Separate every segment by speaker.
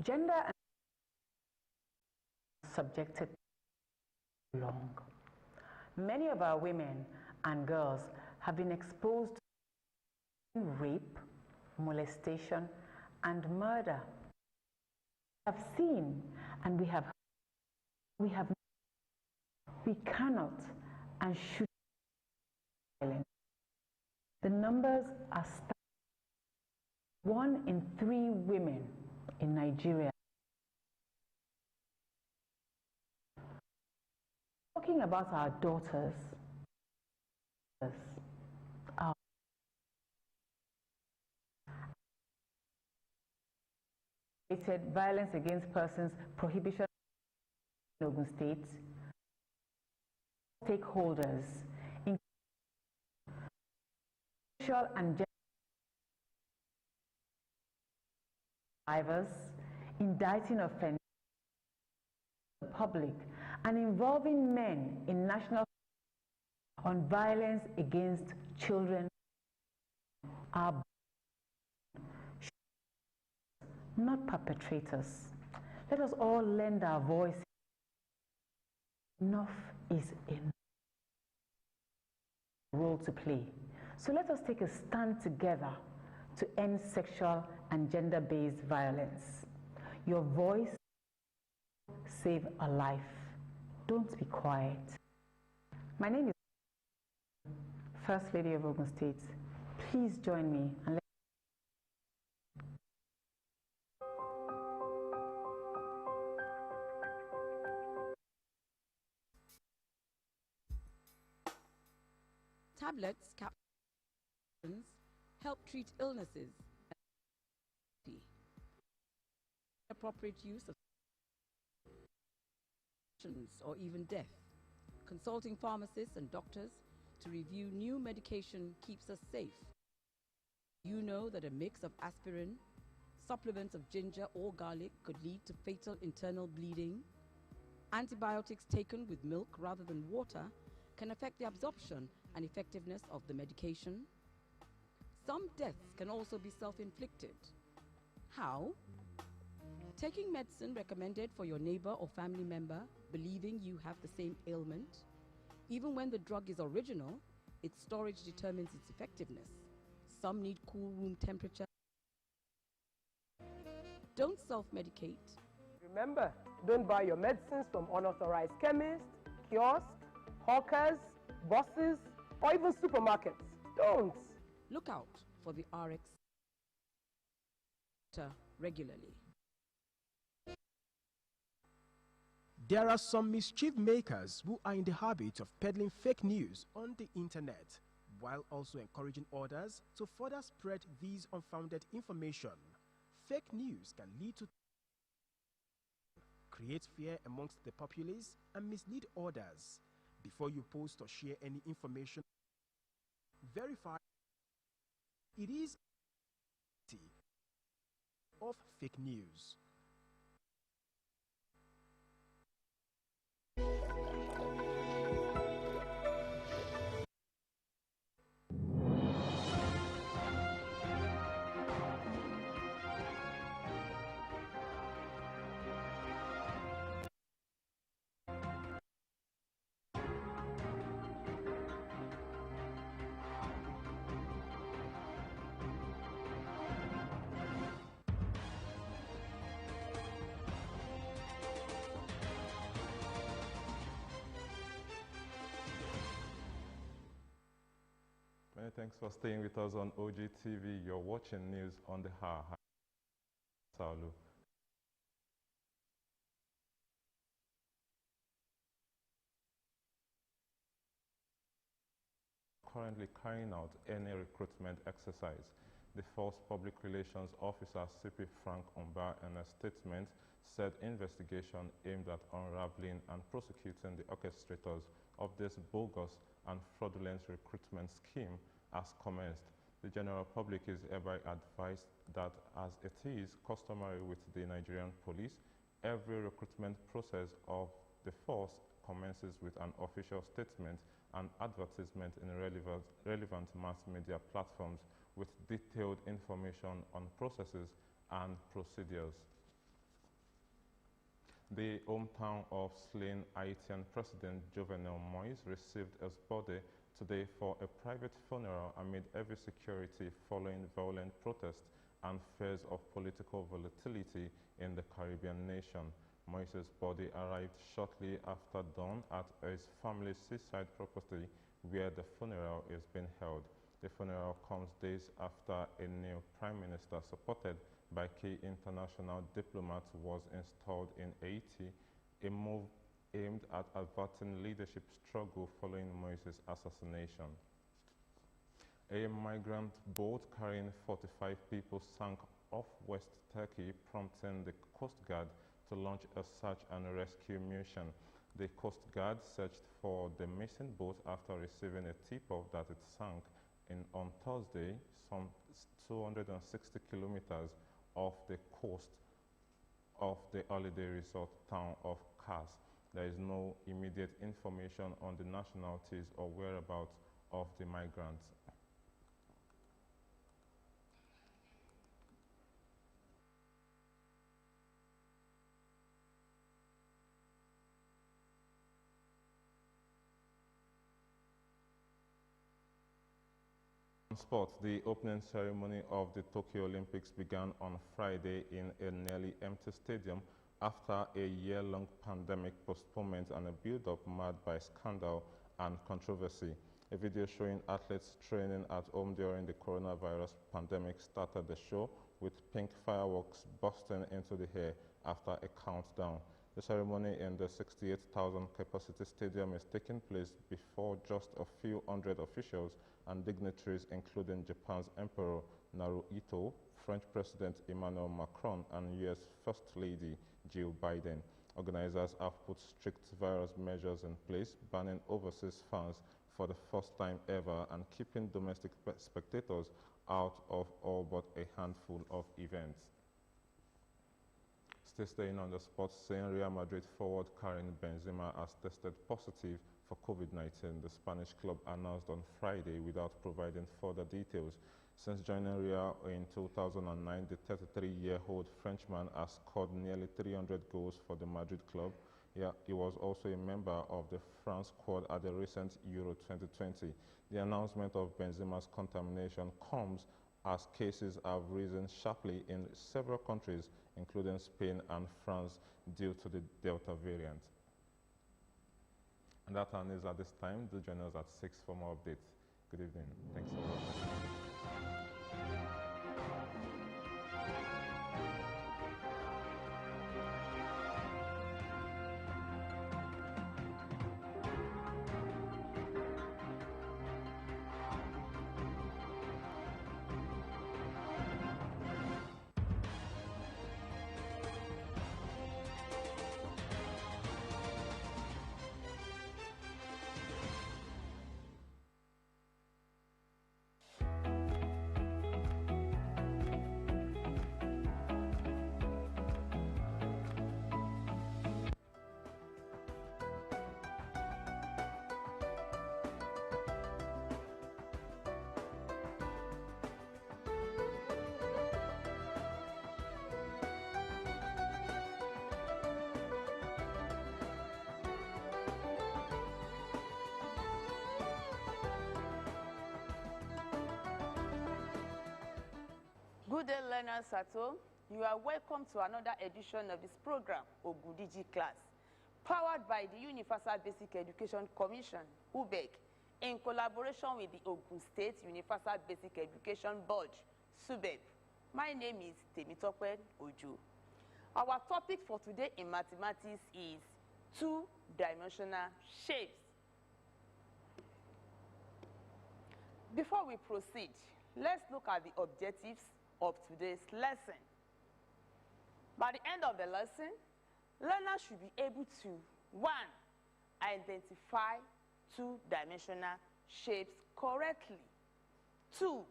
Speaker 1: Gender and subjected long. Many of our women and girls have been exposed to rape, molestation, and murder. We have seen and we cannot and should be silent. The numbers are staggering. 1 in 3 women in Nigeria. Talking about our daughters, our violence against persons prohibition in Ogun State, stakeholders, including social and gender survivors, indicting offenders, the public, and involving men in national on violence against children are not perpetrators. Let us all lend our voice. Enough is enough. Role to play. So let us take a stand together to end sexual and gender-based violence. Your voice save a life. Don't be quiet. My name is First Lady of Ogun State. Please join me and
Speaker 2: tablets, capsules help treat illnesses. Appropriate use of or even death. Consulting pharmacists and doctors to review new medication keeps us safe. You know that a mix of aspirin, supplements of ginger or garlic could lead to fatal internal bleeding. Antibiotics taken with milk rather than water can affect the absorption and effectiveness of the medication. Some deaths can also be self-inflicted. How? Taking medicine recommended for your neighbor or family member, believing you have the same ailment. Even when the drug is original, its storage determines its effectiveness. Some need cool room temperature. Don't self-medicate.
Speaker 3: Remember, don't buy your medicines from unauthorized chemists, kiosks, hawkers, buses, or even supermarkets. Don't.
Speaker 2: Look out for the RX regularly.
Speaker 4: There are some mischief makers who are in the habit of peddling fake news on the internet, while also encouraging others to further spread these unfounded information. Fake news can lead to create fear amongst the populace and mislead others. Before you post or share any information, verify it is of fake news.
Speaker 5: Many thanks for staying with us on OGTV. You're watching news on the hour. Saulu. Currently carrying out any recruitment exercise. The Force Public Relations Officer, CP Frank Omba, in a statement said investigation aimed at unraveling and prosecuting the orchestrators of this bogus and fraudulent recruitment scheme has commenced. The general public is hereby advised that, as it is customary with the Nigerian police, every recruitment process of the force commences with an official statement and advertisement in relevant mass media platforms with detailed information on processes and procedures. The hometown of slain Haitian President Jovenel Moïse received his body today for a private funeral amid heavy security following violent protests and fears of political volatility in the Caribbean nation. Moïse's body arrived shortly after dawn at his family's seaside property where the funeral is being held. The funeral comes days after a new prime minister supported by key international diplomats was installed in Haiti, a move aimed at averting leadership struggle following Moïse's assassination. A migrant boat carrying 45 people sank off West Turkey, prompting the Coast Guard to launch a search and rescue mission. The Coast Guard searched for the missing boat after receiving a tip-off that it sank on Thursday, some 260 kilometers off the coast of the holiday resort town of Kars. There is no immediate information on the nationalities or whereabouts of the migrants. Sports, the opening ceremony of the Tokyo Olympics began on Friday in a nearly empty stadium after a year-long pandemic postponement and a build-up marred by scandal and controversy. A video showing athletes training at home during the coronavirus pandemic started the show with pink fireworks bursting into the air after a countdown. The ceremony in the 68,000 capacity stadium is taking place before just a few hundred officials and dignitaries, including Japan's Emperor Naruhito, French President Emmanuel Macron, and US First Lady Jill Biden. Organizers have put strict virus measures in place, banning overseas fans for the first time ever and keeping domestic spectators out of all but a handful of events. Still staying on the sports scene, Real Madrid forward Karim Benzema has tested positive for COVID-19, the Spanish club announced on Friday without providing further details. Since joining Real in 2009, the 33-year-old Frenchman has scored nearly 300 goals for the Madrid club. He was also a member of the France squad at the recent Euro 2020. The announcement of Benzema's contamination comes as cases have risen sharply in several countries, including Spain and France, due to the Delta variant. And that our news at this time. Do join us at 6 for more updates. Good evening. Thanks for watching.
Speaker 6: Good day, learners at home. You are welcome to another edition of this program, Ogudiji Class, powered by the Universal Basic Education Commission, UBEC, in collaboration with the Ogun State Universal Basic Education Board, SUBEB. My name is Temitope Ojo. Our topic for today in mathematics is two-dimensional shapes. Before we proceed, let's look at the objectives of today's lesson. By the end of the lesson, learners should be able to, 1, identify two-dimensional shapes correctly. 2,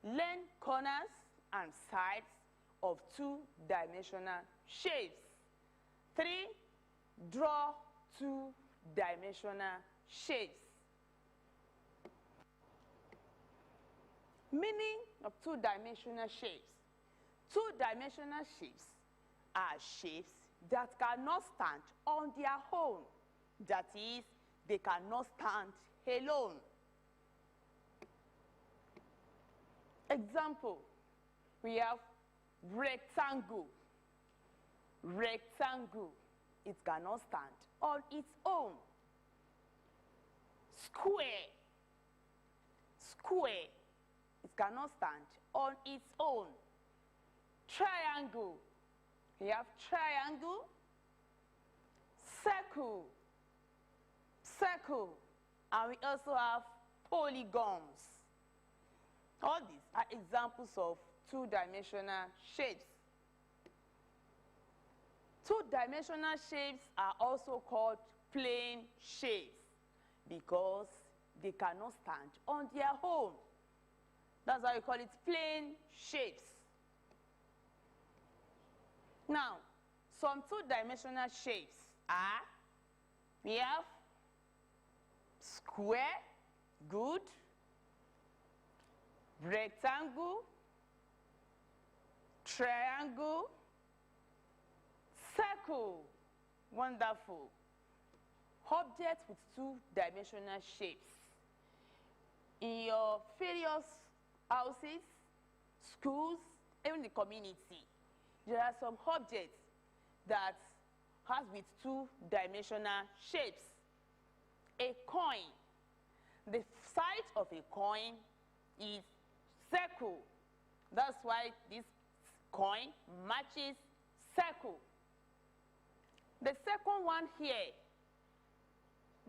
Speaker 6: learn corners and sides of two-dimensional shapes. 3, draw two-dimensional shapes. Meaning of two-dimensional shapes. Two-dimensional shapes are shapes that cannot stand on their own. That is, they cannot stand alone. Example, we have rectangle. Rectangle, it cannot stand on its own. Square. Square, it cannot stand on its own. Triangle, we have triangle. Circle. Circle, and we also have polygons. All these are examples of two-dimensional shapes. Two-dimensional shapes are also called plane shapes because they cannot stand on their own. That's why we call it plane shapes. Now, some two-dimensional shapes are, we have square, good, rectangle, triangle, circle, wonderful. Objects with two-dimensional shapes. In your various houses, schools, even the community, there are some objects that has with two-dimensional shapes. A coin. The side of a coin is circle. That's why this coin matches circle. The second one here,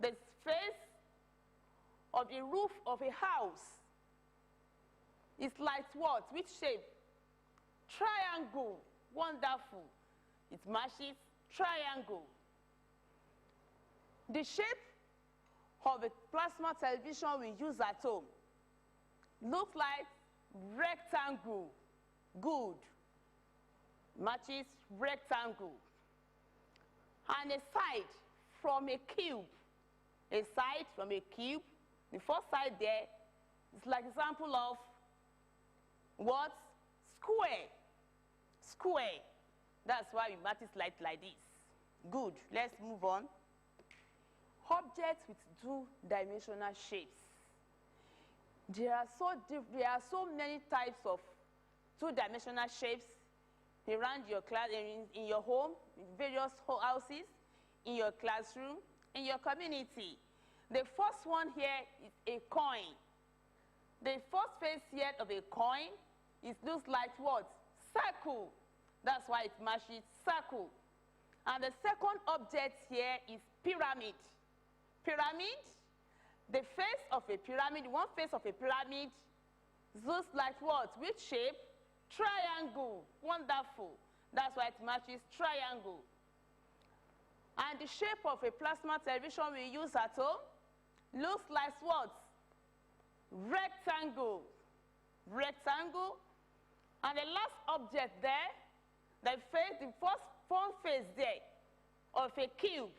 Speaker 6: the face of the roof of a house is like what? Which shape? Triangle. Wonderful. It matches triangle. The shape of a plasma television we use at home looks like rectangle. Good. Matches rectangle. And a side from a cube. A side from a cube. The first side there is like example of what? Square. Square. That's why we match it like this. Good. Let's move on. Objects with two-dimensional shapes. There are so many types of two-dimensional shapes around your class, in your home, in various houses, in your classroom, in your community. The first one here is a coin. The first face here of a coin, it looks like what? Circle. That's why it matches circle. And the second object here is pyramid. Pyramid, the face of a pyramid, one face of a pyramid looks like what? Which shape? Triangle. Wonderful. That's why it matches triangle. And the shape of a plasma television we use at home looks like what? Rectangle. Rectangle. And the last object there, the first front face there of a cube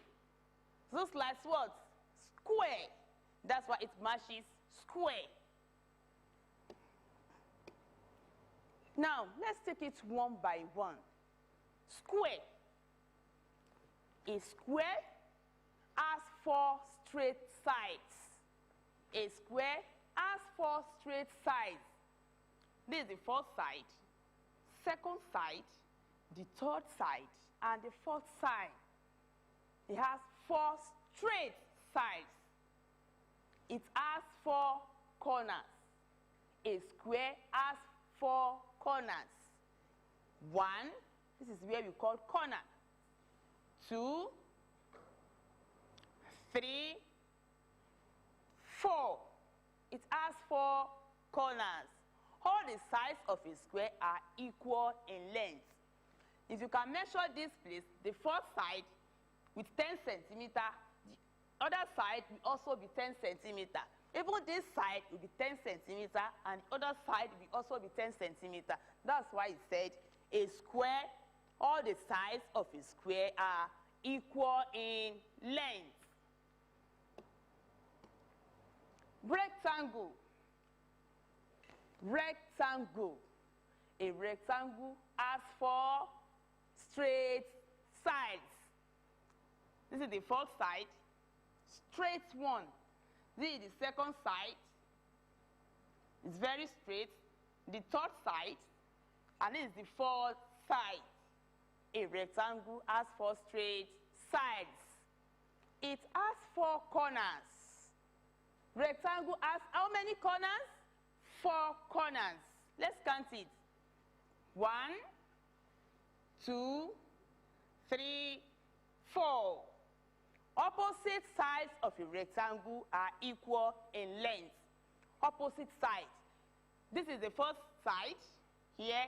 Speaker 6: looks like what? Square. That's why it matches square. Now, let's take it one by one. Square. A square has four straight sides. A square has four straight sides. This is the first side, second side, the third side, and the fourth side. It has four straight sides. It has four corners. A square has four corners. One, this is where we call corner. 2, 3, 4. It has four corners. All the sides of a square are equal in length. If you can measure this place, the first side with 10 centimeters, the other side will also be 10 centimeters. Even this side will be 10 centimeters, and the other side will also be 10 centimeters. That's why it said a square, all the sides of a square are equal in length. Rectangle. Rectangle. A rectangle has four straight sides. This is the first side, straight one. This is the second side. It's very straight. The third side, and this is the fourth side. A rectangle has 4 straight sides. It has 4 corners. Rectangle has how many corners? 4 corners. Let's count it. 1, 2, 3, 4. Opposite sides of a rectangle are equal in length. Opposite sides. This is the first side here.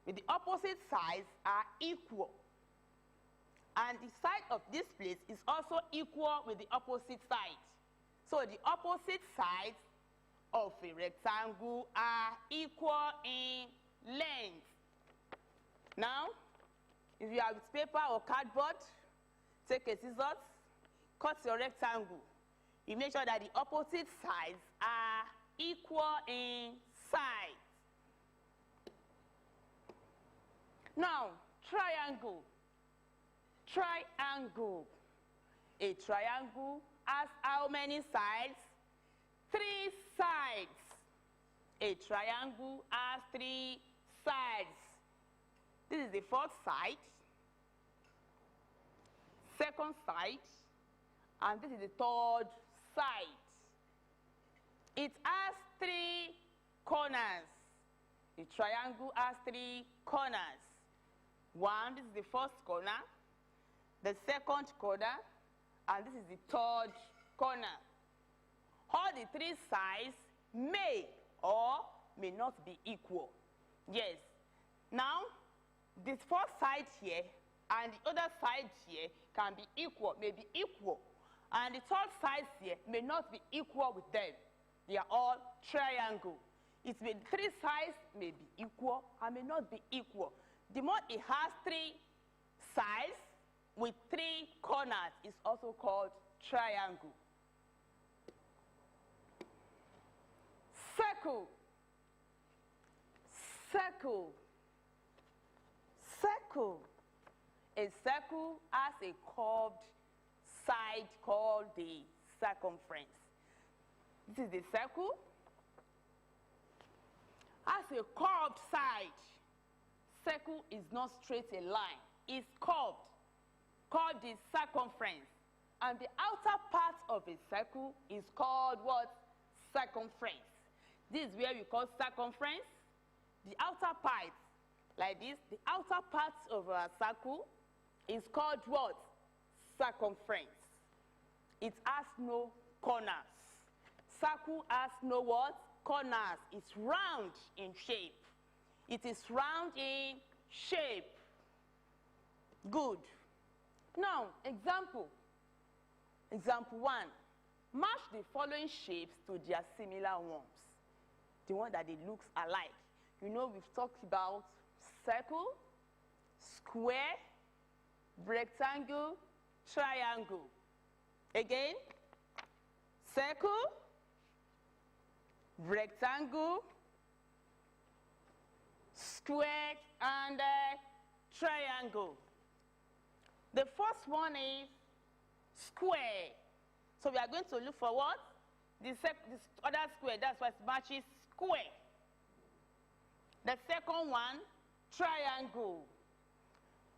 Speaker 6: With the opposite sides are equal. And the side of this place is also equal with the opposite side. So the opposite sides of a rectangle are equal in length. Now, if you have paper or cardboard, take a scissors, cut your rectangle. You make sure that the opposite sides are equal in size. Now, triangle. Triangle. A triangle has how many sides? 3 sides. A triangle has 3 sides. This is the first side, second side, and this is the third side. It has 3 corners. The triangle has 3 corners. One, this is the first corner, the second corner, and this is the third corner. All the 3 sides may or may not be equal. Yes. Now, this first side here and the other side here can be equal, may be equal. And the third side here may not be equal with them. They are all triangle. It may 3 sides may be equal and may not be equal. The more it has 3 sides with 3 corners is also called triangle. Circle. Circle. Circle. A circle has a curved side called the circumference. This is the circle. Has a curved side. Circle is not straight a line. It's curved, called the circumference. And the outer part of a circle is called what? Circumference. This is where we call circumference. The outer part, like this, the outer part of a circle is called what? Circumference. It has no corners. Circle has no what? Corners. It's round in shape. It is round in shape. Good. Now, example. Example 1. Match the following shapes to their similar ones. The one that they look alike. You know, we've talked about circle, square, rectangle, triangle. Again, circle, rectangle, square, and triangle. The first one is square. So we are going to look for what? This other square, that's what matches square. The second one, triangle.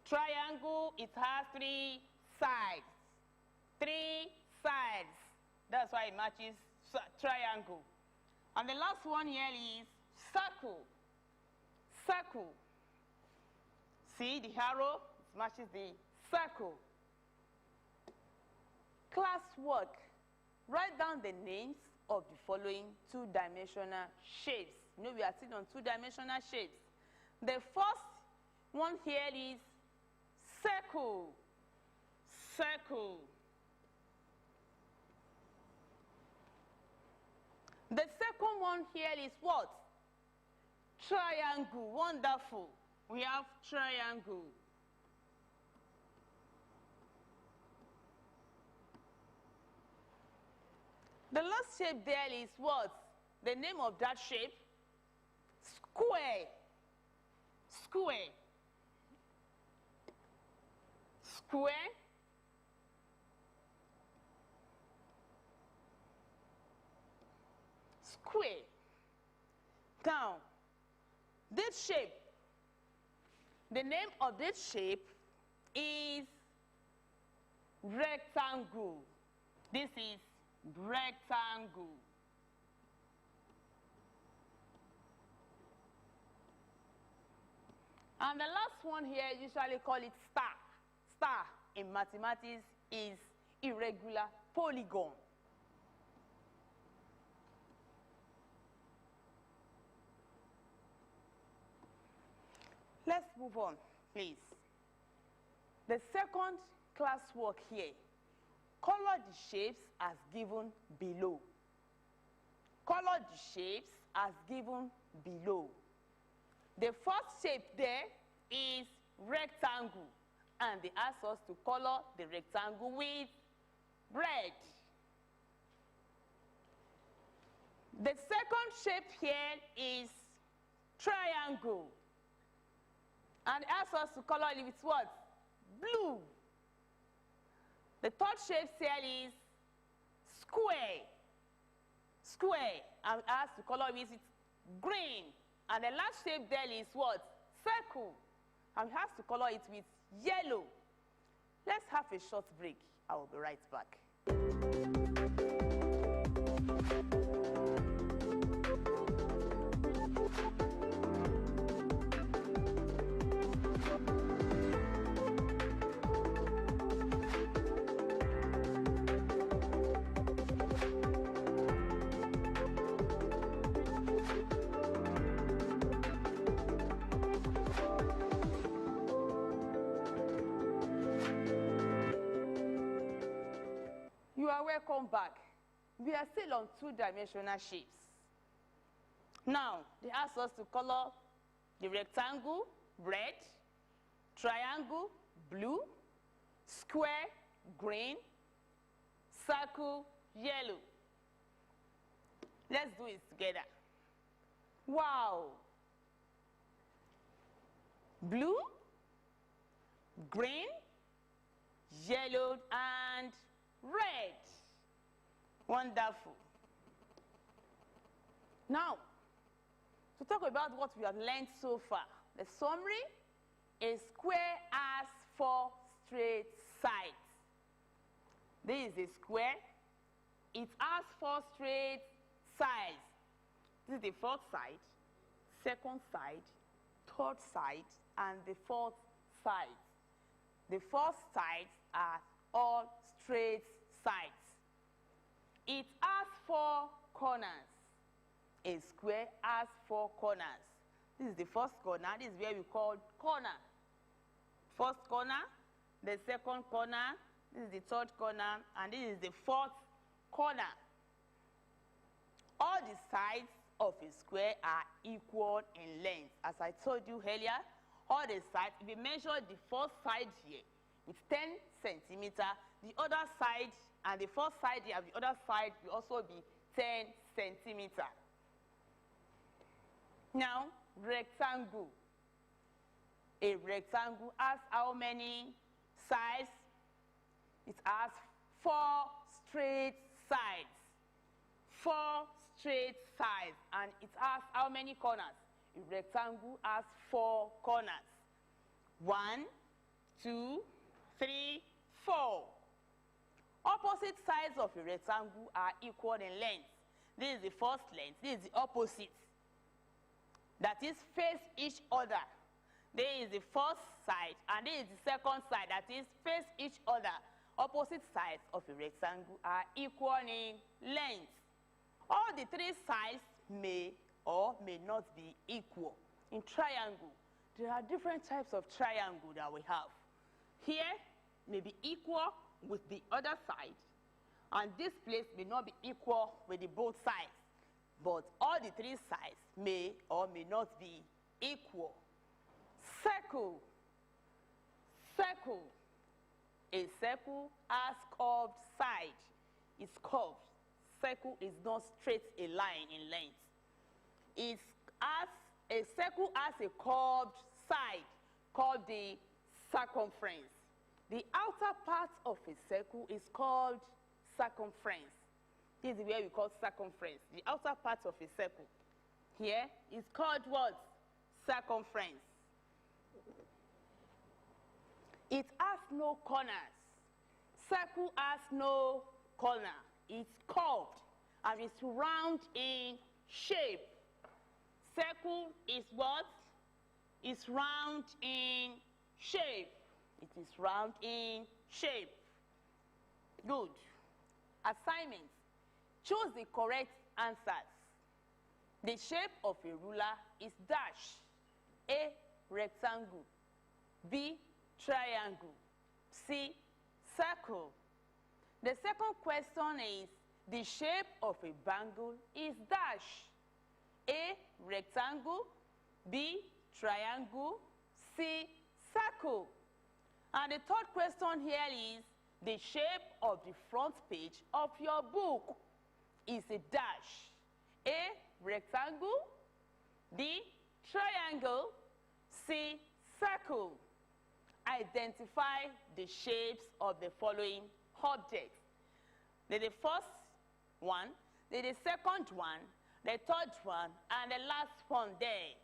Speaker 6: Triangle, it has 3 sides. 3 sides. That's why it matches triangle. And the last one here is circle. Circle. See the arrow? It matches the circle. Classwork. Write down the names of the following 2-dimensional shapes. You know, we are sitting on 2-dimensional shapes. The first one here is circle. Circle. The second one here is what? Triangle. Wonderful. We have triangle. The last shape there is what? The name of that shape? Square. Square. square, square. Now, this shape, the name of this shape is rectangle. This is rectangle. And the last one here, usually call it star. Star in mathematics is irregular polygon. Let's move on, please. The second classwork here, color the shapes as given below. Color the shapes as given below. The first shape there is rectangle, and they ask us to color the rectangle with red. The second shape here is triangle, and ask us to color it with what? Blue. The third shape here is square. Square, and asked to color it with green. And the last shape there is what? Circle. And we have to color it with yellow. Let's have a short break. I will be right back. You are welcome back. We are still on two-dimensional shapes. Now, they ask us to color the rectangle red, triangle blue, square green, circle yellow. Let's do it together. Wow. Blue, green, yellow, and red. Wonderful. Now, to talk about what we have learned so far, the summary: a square has 4 straight sides. This is a square. It has 4 straight sides. This is the first side, second side, third side, and the fourth side. The first sides are all straight sides. It has 4 corners. A square has 4 corners. This is the first corner. This is where we call corner. First corner, the second corner, this is the third corner, and this is the fourth corner. All the sides of a square are equal in length. As I told you earlier, all the sides, if you measure the first side here with 10 centimeters, the other side and the first side here and the other side will also be 10 centimeters. Now, rectangle. A rectangle has how many sides? It has 4 straight sides. 4 straight sides. And it has how many corners? A rectangle has 4 corners. 1, 2, 3, 4. Opposite sides of a rectangle are equal in length. This is the first length. This is the opposite. That is, face each other. This is the first side, and this is the second side. That is, face each other. Opposite sides of a rectangle are equal in length. All the 3 sides may or may not be equal. In triangle, there are different types of triangle that we have. Here may be equal with the other side, and this place may not be equal with the both sides. But all the 3 sides may or may not be equal. Circle. Circle. A circle has curved side. It's curved. Circle is not straight a line in length. A circle has a curved side called the circumference. The outer part of a circle is called circumference. This is where we call circumference. The outer part of a circle here is called what? Circumference. It has no corners. Circle has no corner. It's curved and it's round in shape. Circle is what? It's round in shape. It is round in shape. Good. Assignments. Choose the correct answers. The shape of a ruler is dash. A, rectangle. B, triangle. C, circle. The second question is, the shape of a bangle is dash. A, rectangle. B, triangle. C, circle. And the third question here is, the shape of the front page of your book is a dash. A, rectangle. B, triangle. C, circle. Identify the shapes of the following objects. The first one, the second one, the third one, and the last one there.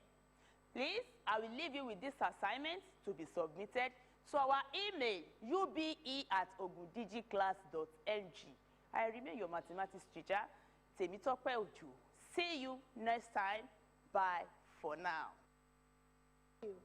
Speaker 6: Please, I will leave you with this assignment to be submitted to our email, ube@ogundigiclass.ng. I remain your mathematics teacher, Temitope Ojo. See you next time. Bye for now. Thank you.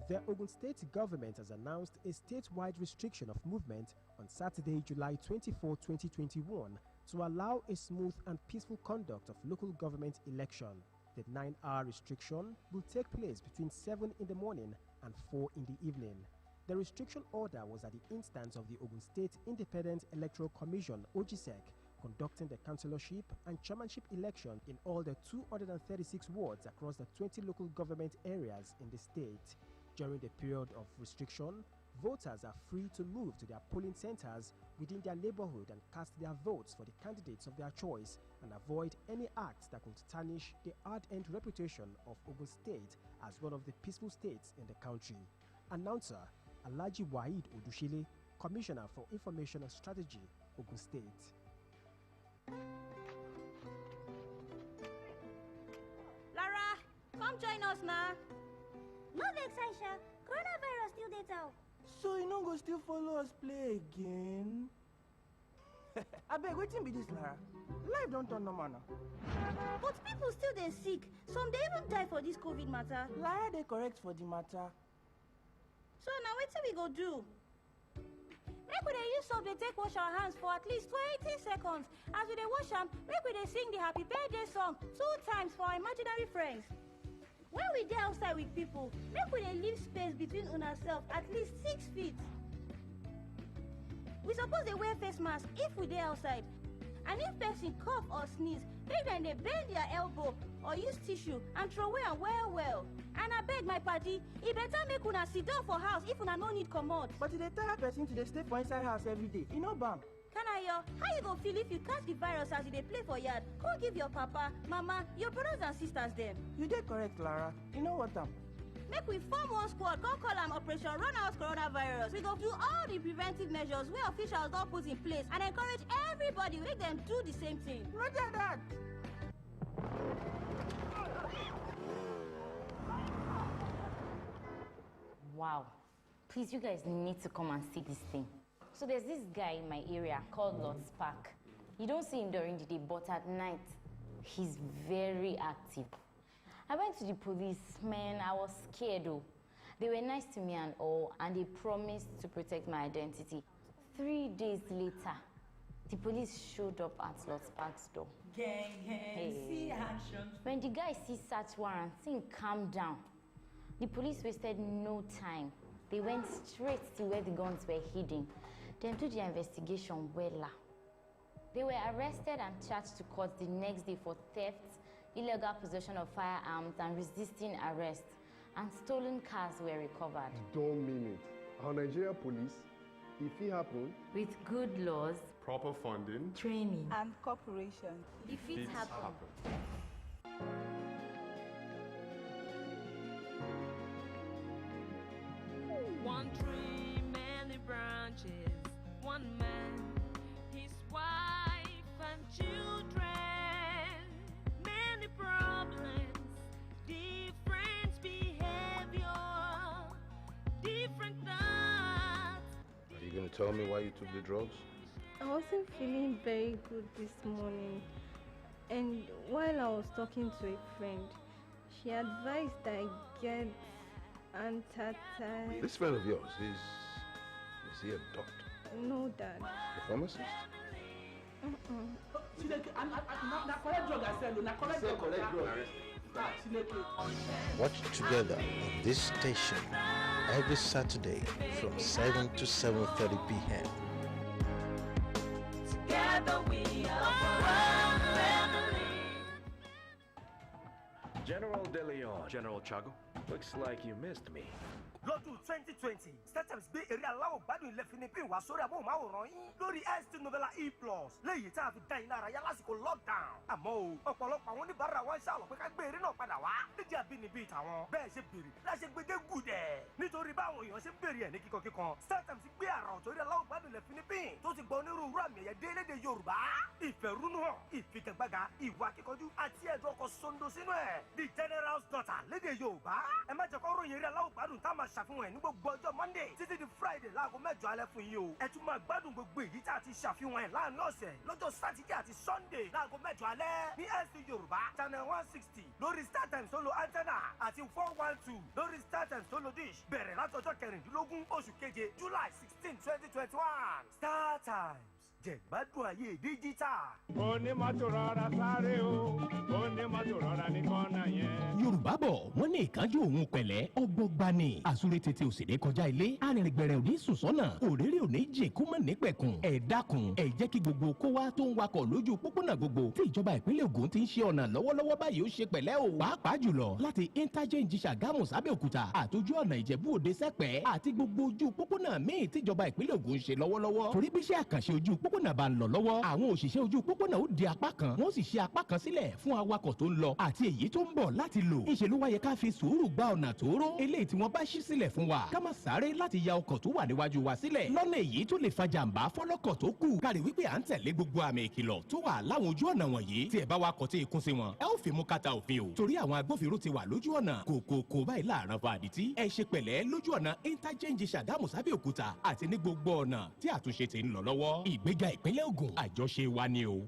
Speaker 4: The Ogun State government has announced a statewide restriction of movement on Saturday, July 24, 2021, to allow a smooth and peaceful conduct of local government election. The 9-hour restriction will take place between 7 in the morning and 4 in the evening. The restriction order was at the instance of the Ogun State Independent Electoral Commission, OGSEC, conducting the councillorship and chairmanship election in all the 236 wards across the 20 local government areas in the state. During the period of restriction, voters are free to move to their polling centers within their neighborhood and cast their votes for the candidates of their choice and avoid any acts that could tarnish the hard-earned reputation of Ogun State as one of the peaceful states in the country. Announcer Alhaji Waheed Odushile, Commissioner for Information and Strategy, Ogun State.
Speaker 7: Lara, come join us now. No vex, Aisha. Coronavirus still dey out.
Speaker 8: So you no go still follow us play again? Abeg, wetin be this, Lara? Life don't turn normal now.
Speaker 7: But people still dey sick. Some dey even die for this COVID matter.
Speaker 8: Lara dey correct for the matter.
Speaker 7: So now wetin we go do? Make we dey use soap dey take wash our hands for at least 20 seconds. As we dey wash am, make we dey sing the happy birthday song 2 times for our imaginary friends. When we dey outside with people, make we dey leave space between ourselves at least 6 feet. We suppose dey wear face mask if we dey outside. And if person cough or sneeze, make dem dey bend their elbow or use tissue and throw away am well. And abeg my padi, e better make una sit down for house if una no need comot.
Speaker 8: But e dey tire person to dey stay for inside house every day. E no bam.
Speaker 7: Kanayo, how you go feel if you catch the virus as you dey play for yard? Go give your papa, mama, your brothers and sisters dem.
Speaker 8: You dey correct, Lara. You know what am?
Speaker 7: Make we form one squad, go call am Operation Run Out Coronavirus. We go do all the preventive measures wey officials don put in place and encourage everybody make dem do the same thing.
Speaker 8: Roger that!
Speaker 9: Wow. Please, you guys need to come and see this thing. So there's this guy in my area called Lord Spark. You don't see him during the day, but at night, he's very active. I went to the police, man, I was scared though. They were nice to me and all, and they promised to protect my identity. 3 days later, the police showed up at Lord Spark's door.
Speaker 10: Gang, see action.
Speaker 9: When the guy sees search warrant, saying calm down. The police wasted no time. They went straight to where the guns were hidden. Then do their investigation wella. They were arrested and charged to court the next day for theft, illegal possession of firearms, and resisting arrest. and stolen cars were recovered.
Speaker 11: Don't mean it. Our Nigeria police, if it happens,
Speaker 9: With good laws,
Speaker 11: proper funding,
Speaker 10: Training.
Speaker 6: And cooperation.
Speaker 9: if it happens.
Speaker 12: One tree, many branches, one man, his wife and children, many problems, different behavior, different thoughts.
Speaker 13: Are you going to tell me why you took the drugs?
Speaker 14: I wasn't feeling very good this morning, and while I was talking to a friend, she advised that I get antacid.
Speaker 13: This friend of yours, is he a doctor?
Speaker 14: No, Dad.
Speaker 13: A pharmacist? Watch together on this station every Saturday from 7 to 7:30 p.m.
Speaker 12: Together we are one family.
Speaker 15: General De Leon. General Chago, looks like you missed me.
Speaker 8: lọ́dún 2020 startimes gbé eré aláwọ̀ gbádùn ilẹ̀ Philippines wá sórí amóhùnmáwòrán yín lórí ST Novella E+ léyìí tá a fi dá iná ara yá lásìkò lockdown. àmọ́ o ọ̀pọ̀lọpọ̀ àwọn oníbàárà wa ń ṣàlọ̀ pé ká gbé eré náà padà wá nídìí àbínibí tàwọn bẹ́ẹ̀ ṣe béèrè láṣẹ gbẹdẹ gùdẹ̀ nítorí báwọn èèyàn ṣe ń béèrè ẹ̀ ní kíkankíkan startimes gbé àrà ọ̀tọ̀ eré aláwọ̀ gbádùn ilẹ̀ Philippines tó ti gba onírúurú àmì ẹ̀yẹ dé lédè Yorùbá ìfẹ̀rúnúhàn ìfigagbága ìwà akíkanjú àti ẹ̀dùn ọkọ̀ sondo sínú ẹ̀ The General's Daughter lédè Yorùbá ẹ má jẹ́ kó ròyìn eré aláwọ̀ gbádùn tá a máa ṣàfihàn ẹ̀ ní gbogbo ọjọ́ Monday títí di Friday láago 8 alẹ́ fún yín o ẹ tún máa gbádùn gbogbo èyí tá a ti ṣàfihàn ẹ̀ láàrin ọ̀sẹ̀ lọ́jọ́ Saturday àti Sunday láago 8 alẹ́ ní ST Yorùbá channel 160 lórí StarTimes tó lo antenna àti 412 lórí StarTimes tó lo dish bẹ̀rẹ̀ látọjọ́ 16 oṣù keje July 16 2021 StarTimes jẹ̀gbádùn ayé díjítà.
Speaker 16: onímọ́tò rọra sáré o onímọ́tò rọra ní kọ́nà yẹn.
Speaker 4: Yorùbá bọ̀ wọ́n ní ìkánjú òun pẹ̀lẹ́ ọgbọ́gba ni àsúré tètè òsèdè kọjá ilé arìnrìngbẹ̀rẹ̀ òní sùn sọ́nà òrèrè òní jìn kó mọ̀ nípẹ̀kun ẹ dákun ẹ jẹ́ kí gbogbo kó wá tó ń wakọ̀ lójú pópónà gbogbo tí ìjọba ìpínlẹ̀ Ògùn ti ń ṣe ọ̀nà lọ́wọ́lọ́wọ́ báyìí ó ṣe pẹ̀lẹ́ o pàápàá jùlọ láti interchange Ṣàgámù sábẹ́òkúta àtòjú ọ̀nà Ìjẹ̀bú Òde sẹ́pẹ́ àti gbogbo ojú pópónà míì tíjọba ìpínlẹ̀ Ògùn ń ṣe lọ́wọ́lọ́wọ́ torí bí iṣẹ́ àkànṣe ojú pópónà bá ń lọ lọ́wọ́ àwọn òṣìṣẹ́ ojú pópónà ó di apá kan wọ́n sì ṣe apá kan sílẹ̀ fún awakọ̀ tó ń lọ àti èyí tó ń bọ̀ láti lò ìṣe ló wáyé ká fi sùúrù gba ọ̀nà tóóró eléyìí tí wọ́n bá ṣí sílẹ̀ fún wa ká má sáré láti ya ọkọ̀ tó wà níwájú wa sílẹ̀ lọ́nà èyí tó lè fa jàǹbá fọ́lọ́kọ̀ tó kù kárí wípé à ń tẹ̀lé gbogbo àmì ìkìlọ̀ tó wà láwọn ojú ọ̀nà wọ̀nyí tí ẹ bá wa kọ̀ tí ikún sí wọn ẹ ó fi mú kàtà òfin o torí àwọn agbófinró ti wà lójú ọ̀nà kòkòkò báyìí láàrán fa àdìtí ẹ ṣe pẹ̀lẹ́ lójú ọ̀nà interchange Ṣàgámù sábẹ́òkúta àti ní gbogbo ọ̀nà tí àtúnṣe ti ń lọ lọ́wọ́ ìgbéga ìpínlẹ̀ Ògùn àjọṣe wa ni o.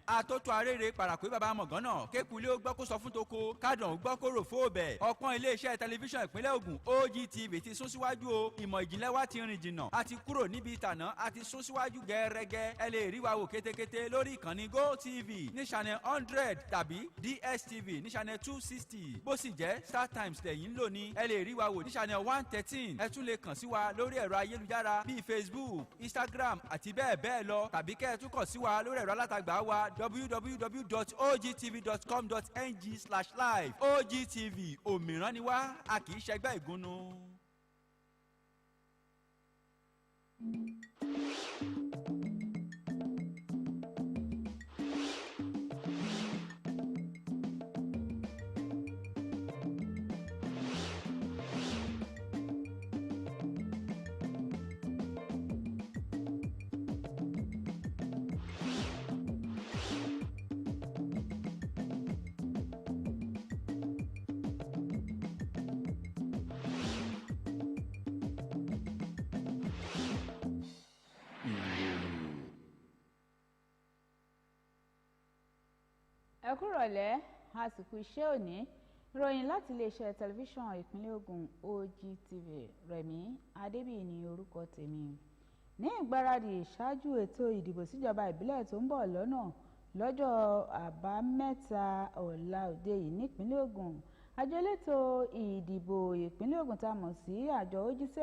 Speaker 17: àtótó arére parapé baba mọ̀gánná kékulé ó gbọ́ kó sọ fún toko kádùn ó gbọ́ kó rò fóòbẹ̀ ọ̀pọ̀n iléeṣẹ́ tẹlifíṣàn ìpínlẹ̀ Ògùn OGTV ti sún síwájú o ìmọ̀ ìjìnlẹ̀ wa ti rìn jìnnà a ti kúrò níbi ìtànà a ti sún síwájú gẹ́rẹ́gẹ́ ẹ lè rí wa wò kétékété lórí ìkànnì GoTV ní channel 100 tàbí DSTV ní channel 260 bó sì jẹ́ StarTimes lẹ́yìn lò ní ẹ lè rí wa wò ní channel 113 ẹ tún lè kàn sí wa lórí ẹ̀rọ ayélujára bíi Facebook Instagram àti bẹ́ẹ̀ bẹ́ẹ̀ lọ tàbí kẹ́ ẹ tún kàn sí wa lórí ẹ̀rọ alátagbà wa www.ogtv.com.ng/live OGTV òmìrán ni wá a kì í ṣẹgbẹ́ ìgúnnu.
Speaker 18: ẹ kúrọ̀lẹ́ àsìkò iṣẹ́ òní ìròyìn láti iléeṣẹ́ tẹlifíṣàn ìpínlẹ̀ Ògùn OGTV Rẹ̀mí Adébíyì ní orúkọ tèmi. ní ìgbáradì ìṣáájú ètò ìdìbò síjọba ìbílẹ̀ tó ń bọ̀ lọ́nà lọ́jọ́ àbámẹ́ta ọ̀la òde yìí nípínlẹ̀ Ògùn àjọ elétò ìdìbò ìpínlẹ̀ Ògùn tá a mọ̀ sí àjọ OGTV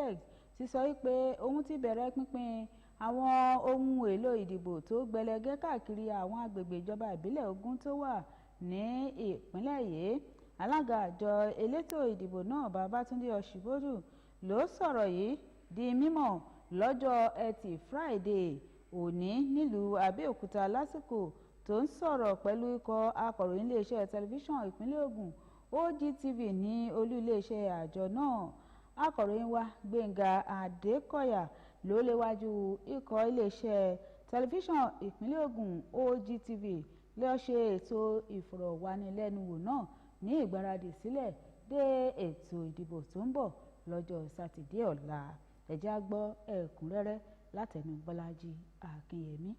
Speaker 18: ti sọ wípé òun ti bẹ̀rẹ̀ pínpín àwọn ohun èlò ìdìbò tó gbẹlẹgẹ́ káàkiri àwọn agbègbè ìjọba ìbílẹ̀ 20 tó wà ní ìpínlẹ̀ yìí. Alága àjọ elétò ìdìbò náà Babátúndé Ọ̀ṣíbódù ló sọ̀rọ̀ yìí di mímọ̀ lọ́jọ́ Ẹtì Friday òní nílùú Abeokuta lásìkò tó ń sọ̀rọ̀ pẹ̀lú ikọ̀ akọ̀ròyìn iléeṣẹ́ tẹlifíṣàn ìpínlẹ̀ Ògùn OGTV ní olú iléeṣẹ́ àjọ náà. Akọ̀ròyìn wa Gbénga Adékọ̀yà ló léwájú ikọ̀ iléeṣẹ́ tẹlifíṣàn ìpínlẹ̀ Ògùn OGTV ló ṣe ètò ìfọ̀rọ̀wánilẹ́nuwò náà ní ìgbáradì sílẹ̀ dé ètò ìdìbò tó ń bọ̀ lọ́jọ́ Sátidé ọ̀la. Ẹ jẹ́ á gbọ́ ẹ̀kúnrẹ́rẹ́ látẹnu Bọ́lájí Akínyẹmí.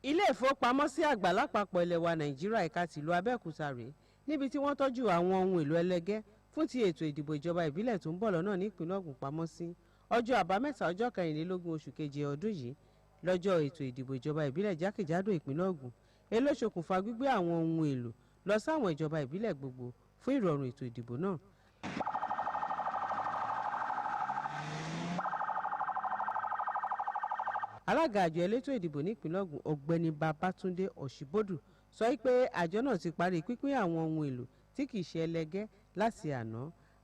Speaker 19: Ilé ìfowópamọ́sí àgbà lápapọ̀ ilẹ̀ wa Nàìjíríà ẹ̀ka tìlú Abẹ́òkúta rèé níbi tí wọ́n tọ́jú àwọn ohun èlò ẹlẹgẹ́ fún ti ètò ìdìbò ìjọba ìbílẹ̀ tó ń bọ̀ lọ́nà nípínlẹ̀ Ògùn pamọ́ sí ọjọ́ àbámẹ́ta ọjọ́ 24 oṣù keje ọdún yìí lọ́jọ́ ètò ìdìbò ìjọba ìbílẹ̀ jákèjádò ìpínlẹ̀ Ògùn èló ṣokùnfà gbígbé àwọn ohun èlò lọ sáwọn ìjọba ìbílẹ̀ gbogbo fún ìrọ̀rùn ètò ìdìbò náà. Alága àjọ elétò ìdìbò nípínlẹ̀ Ògùn ọ̀gbẹ́ni Babátúndé Ọ̀ṣíbódù sọ pé àjọ náà ti parí pínpín àwọn ohun èlò tí kìí ṣe ẹlẹgẹ́ láti àná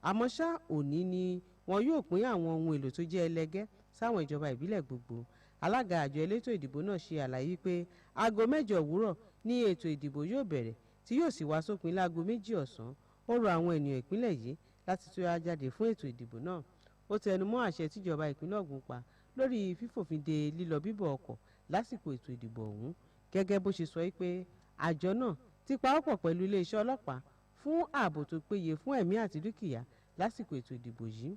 Speaker 19: àmọ́ ṣá òní ni wọn yóò pín àwọn ohun èlò tó jẹ́ ẹlẹgẹ́ sáwọn ìjọba ìbílẹ̀ gbogbo. Alága àjọ elétò ìdìbò náà ṣe àlàyé pé aago 6 òwúrọ̀ ní ètò ìdìbò yóò bẹ̀rẹ̀ tí yóò sì wá sópin láago 2 ọ̀sán. Ó rọ àwọn ènìyàn ìpínlẹ̀ yìí láti tó yá jáde fún ètò ìdìbò náà. Ó tẹnu mọ́ àṣẹ tíjọba ìpínlẹ̀ Ògùn pa lórí fífòfin de lílọ bíbọ̀ ọkọ̀ lásìkò ètò ìdìbò ọ̀hún. Gẹ́gẹ́ bó ṣe sọ pé àjọ náà ti pawọ́pọ̀ pẹ̀lú iléeṣẹ́ ọlọ́pàá fún ààbò tó péye fún ẹ̀mí àti dúkìá lásìkò ètò ìdìbò yìí.